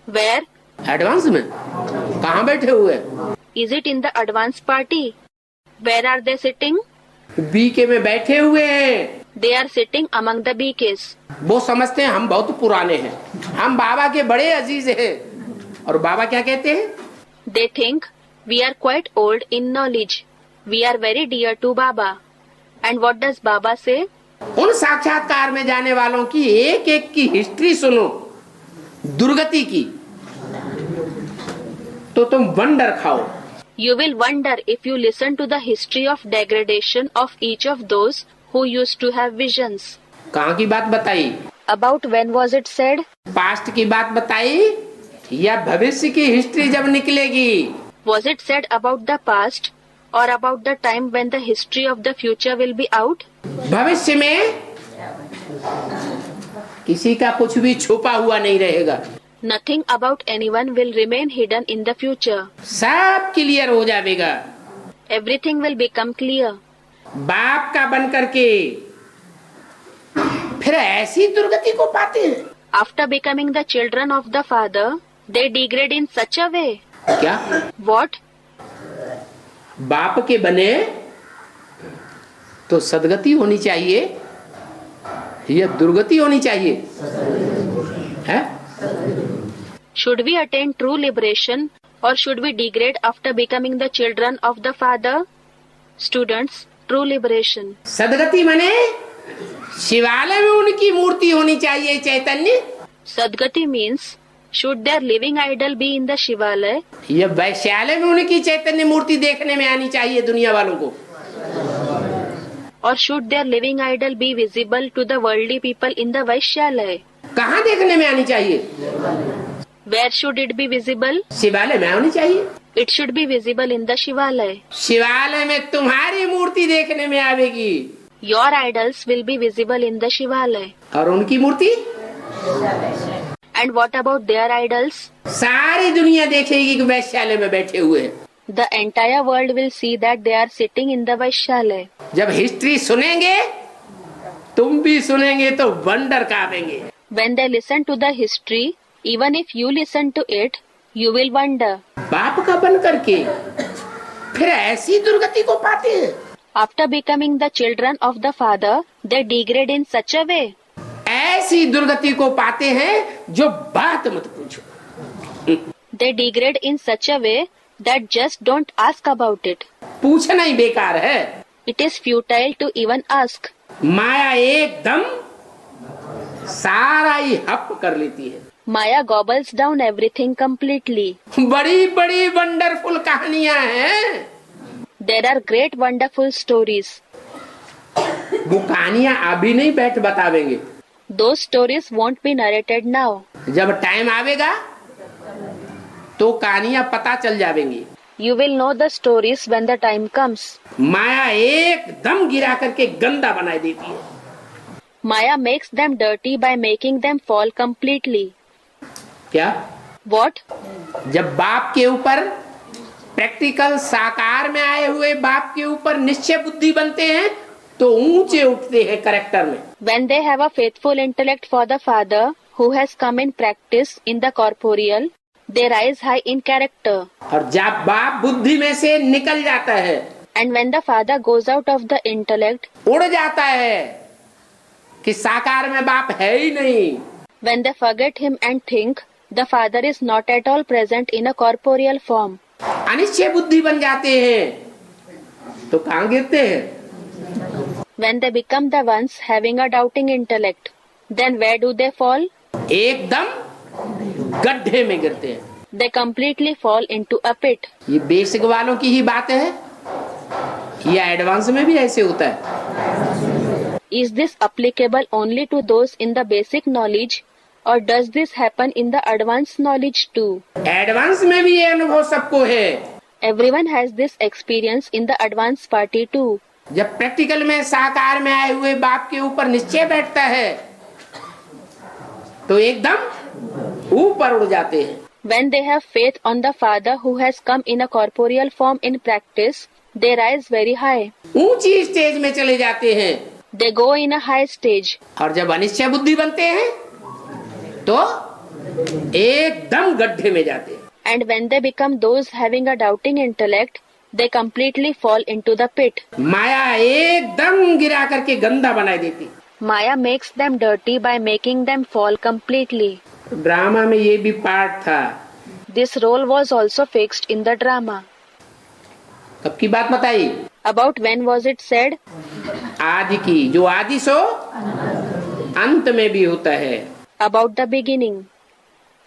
Where? एडवांस में। कहाँ बैठे हुए? Is it in the advance party? Where are they sitting? BK में बैठे हुए हैं। They are sitting among the BKs. वो समझते हैं हम बहुत पुराने हैं, हम बाबा के बड़े अजीज हैं। और बाबा क्या कहते हैं? They think we are quite old in knowledge. We are very dear to Baba. And what does Baba say? उन साक्षात्कार में जाने वालों की एक एक की हिस्ट्री सुनो दुर्गति की, तो तुम वंडर खाओ। You will wonder if you listen to the history of degradation of each of those who used to have visions. कहाँ की बात बताई? About when was it said? Past की बात बताई या भविष्य की हिस्ट्री जब निकलेगी? Was it said about the past or about the time when the history of the future will be out? भविष्य में किसी का कुछ भी छुपा हुआ नहीं रहेगा। Nothing about anyone will remain hidden in the future. सब क्लियर हो जाएगा। Everything will become clear. बाप का बन करके फिर ऐसी दुर्गति को पाते हैं। After becoming the children of the Father, they degrade in such a way. क्या? What? बाप के बने तो सदगति होनी चाहिए या दुर्गति होनी चाहिए? है? Should we attain true liberation or should we degrade after becoming the children of the Father? Students, true liberation. सदगति बने शिवालय में उनकी मूर्ति होनी चाहिए चैतन्य। Sadgati means should their living idol be in the Shivalaya? ये वैश्यालय में उनकी चैतन्य मूर्ति देखने में आनी चाहिए दुनिया वालों को। Or should their living idol be visible to the worldly people in the Vaishyalaya? कहाँ देखने में आनी चाहिए? Where should it be visible? शिवालय में आनी चाहिए। It should be visible in the Shivalaya. शिवालय में तुम्हारी मूर्ति देखने में आवेगी। Your idols will be visible in the Shivalaya. और उनकी मूर्ति? And what about their idols? सारी दुनिया देखेगी कि वैश्यालय में बैठे हुए हैं। The entire world will see that they are sitting in the Vaishyalaya. जब हिस्ट्री सुनेंगे तुम भी सुनेंगे तो wonder कावेंगे। When they listen to the history, even if you listen to it, you will wonder. बाप का बन करके फिर ऐसी दुर्गति को पाते हैं। After becoming the children of the Father, they degrade in such a way. ऐसी दुर्गति को पाते हैं जो बात मत पूछो। They degrade in such a way that just don't ask about it. पूछना ही बेकार है। It is futile to even ask. माया एकदम सारा ही हप कर लेती है। Maya gobbles down everything completely. बड़ी बड़ी वंडरफुल कहानियां हैं। There are great wonderful stories. वो कहानियां अभी नहीं बैठ बतावेंगे। Those stories won't be narrated now. जब टाइम आवेगा तो कहानियां पता चल जावेंगी। You will know the stories when the time comes. माया एकदम गिरा करके गंदा बना देती है। Maya makes them dirty by making them fall completely. क्या? What? जब बाप के ऊपर प्रैक्टिकल साकार में आए हुए बाप के ऊपर निश्चय बुद्धि बनते हैं तो ऊंचे उठते हैं कैरेक्टर में। When they have a faithful intellect for the Father who has come in practice in the corporeal, They rise high in character. और जब बाप बुद्धि में से निकल जाता है, And when the father goes out of the intellect, उड़ जाता है कि साकार में बाप है ही नहीं, when they forget him and think the father is not at all present in a corporeal form, Anishchay बुद्धि बन जाते हैं, तो कहाँ गिरते हैं? when they become the ones having a doubting intellect, then where do they fall? एकदम गड्ढे में गिरते हैं। They completely fall into a pit. ये बेसिक वालों की ही बात है या एडवांस में भी ऐसे होता है? Is this applicable only to those in the basic knowledge, or does this happen in the advanced knowledge too? Advance में भी ये अनुभव सबको है। Everyone has this experience in the advanced party too. जब प्रैक्टिकल में साकार में आए हुए बाप के ऊपर निश्चय बैठता है तो एकदम ऊपर उड़ जाते हैं। When they have faith on the father who has come in a corporeal form in practice, they rise very high. ऊंची स्टेज में चले जाते हैं। They go in a high stage. और जब अनिश्चय बुद्धि बनते हैं तो एकदम गड्ढे में जाते हैं। And when they become those having a doubting intellect, they completely fall into the pit. माया एकदम गिरा करके गंदा बना देती। Maya makes them dirty by making them fall completely. Drama में ये भी पार्ट था। This role was also fixed in the drama. कब की बात बताई? About when was it said? आदि की, जो आदि सो अंत में भी होता है। About the beginning.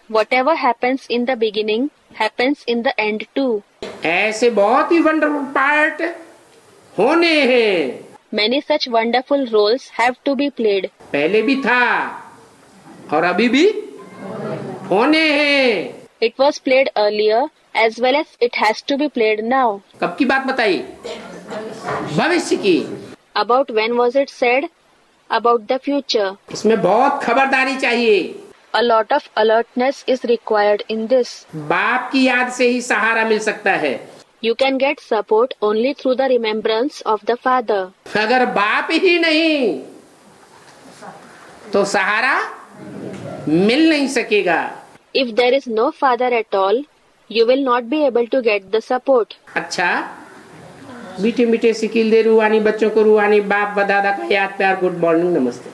Whatever happens in the beginning happens in the end too. ऐसे बहुत ही वंडरफुल पार्ट होने हैं। Many such wonderful roles have to be played. पहले भी था और अभी भी होने हैं। It was played earlier as well as it has to be played now. कब की बात बताई? भविष्य की। About when was it said? About the future. इसमें बहुत खबरदारी चाहिए। A lot of alertness is required in this. बाप की याद से ही सहारा मिल सकता है। You can get support only through the remembrance of the father. अगर बाप ही नहीं तो सहारा मिल नहीं सकेगा। If there is no father at all, you will not be able to get the support. अच्छा, मीठे मीठे सिकिल दे रूहानी बच्चों को रूहानी बाप व दादा का याद प्यार गुड मॉर्निंग नमस्ते।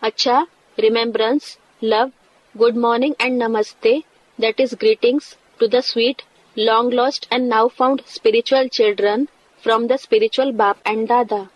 अच्छा, remembrance, love, good morning and namaste, that is greetings to the sweet, long lost and now found spiritual children from the spiritual Bap and Dada.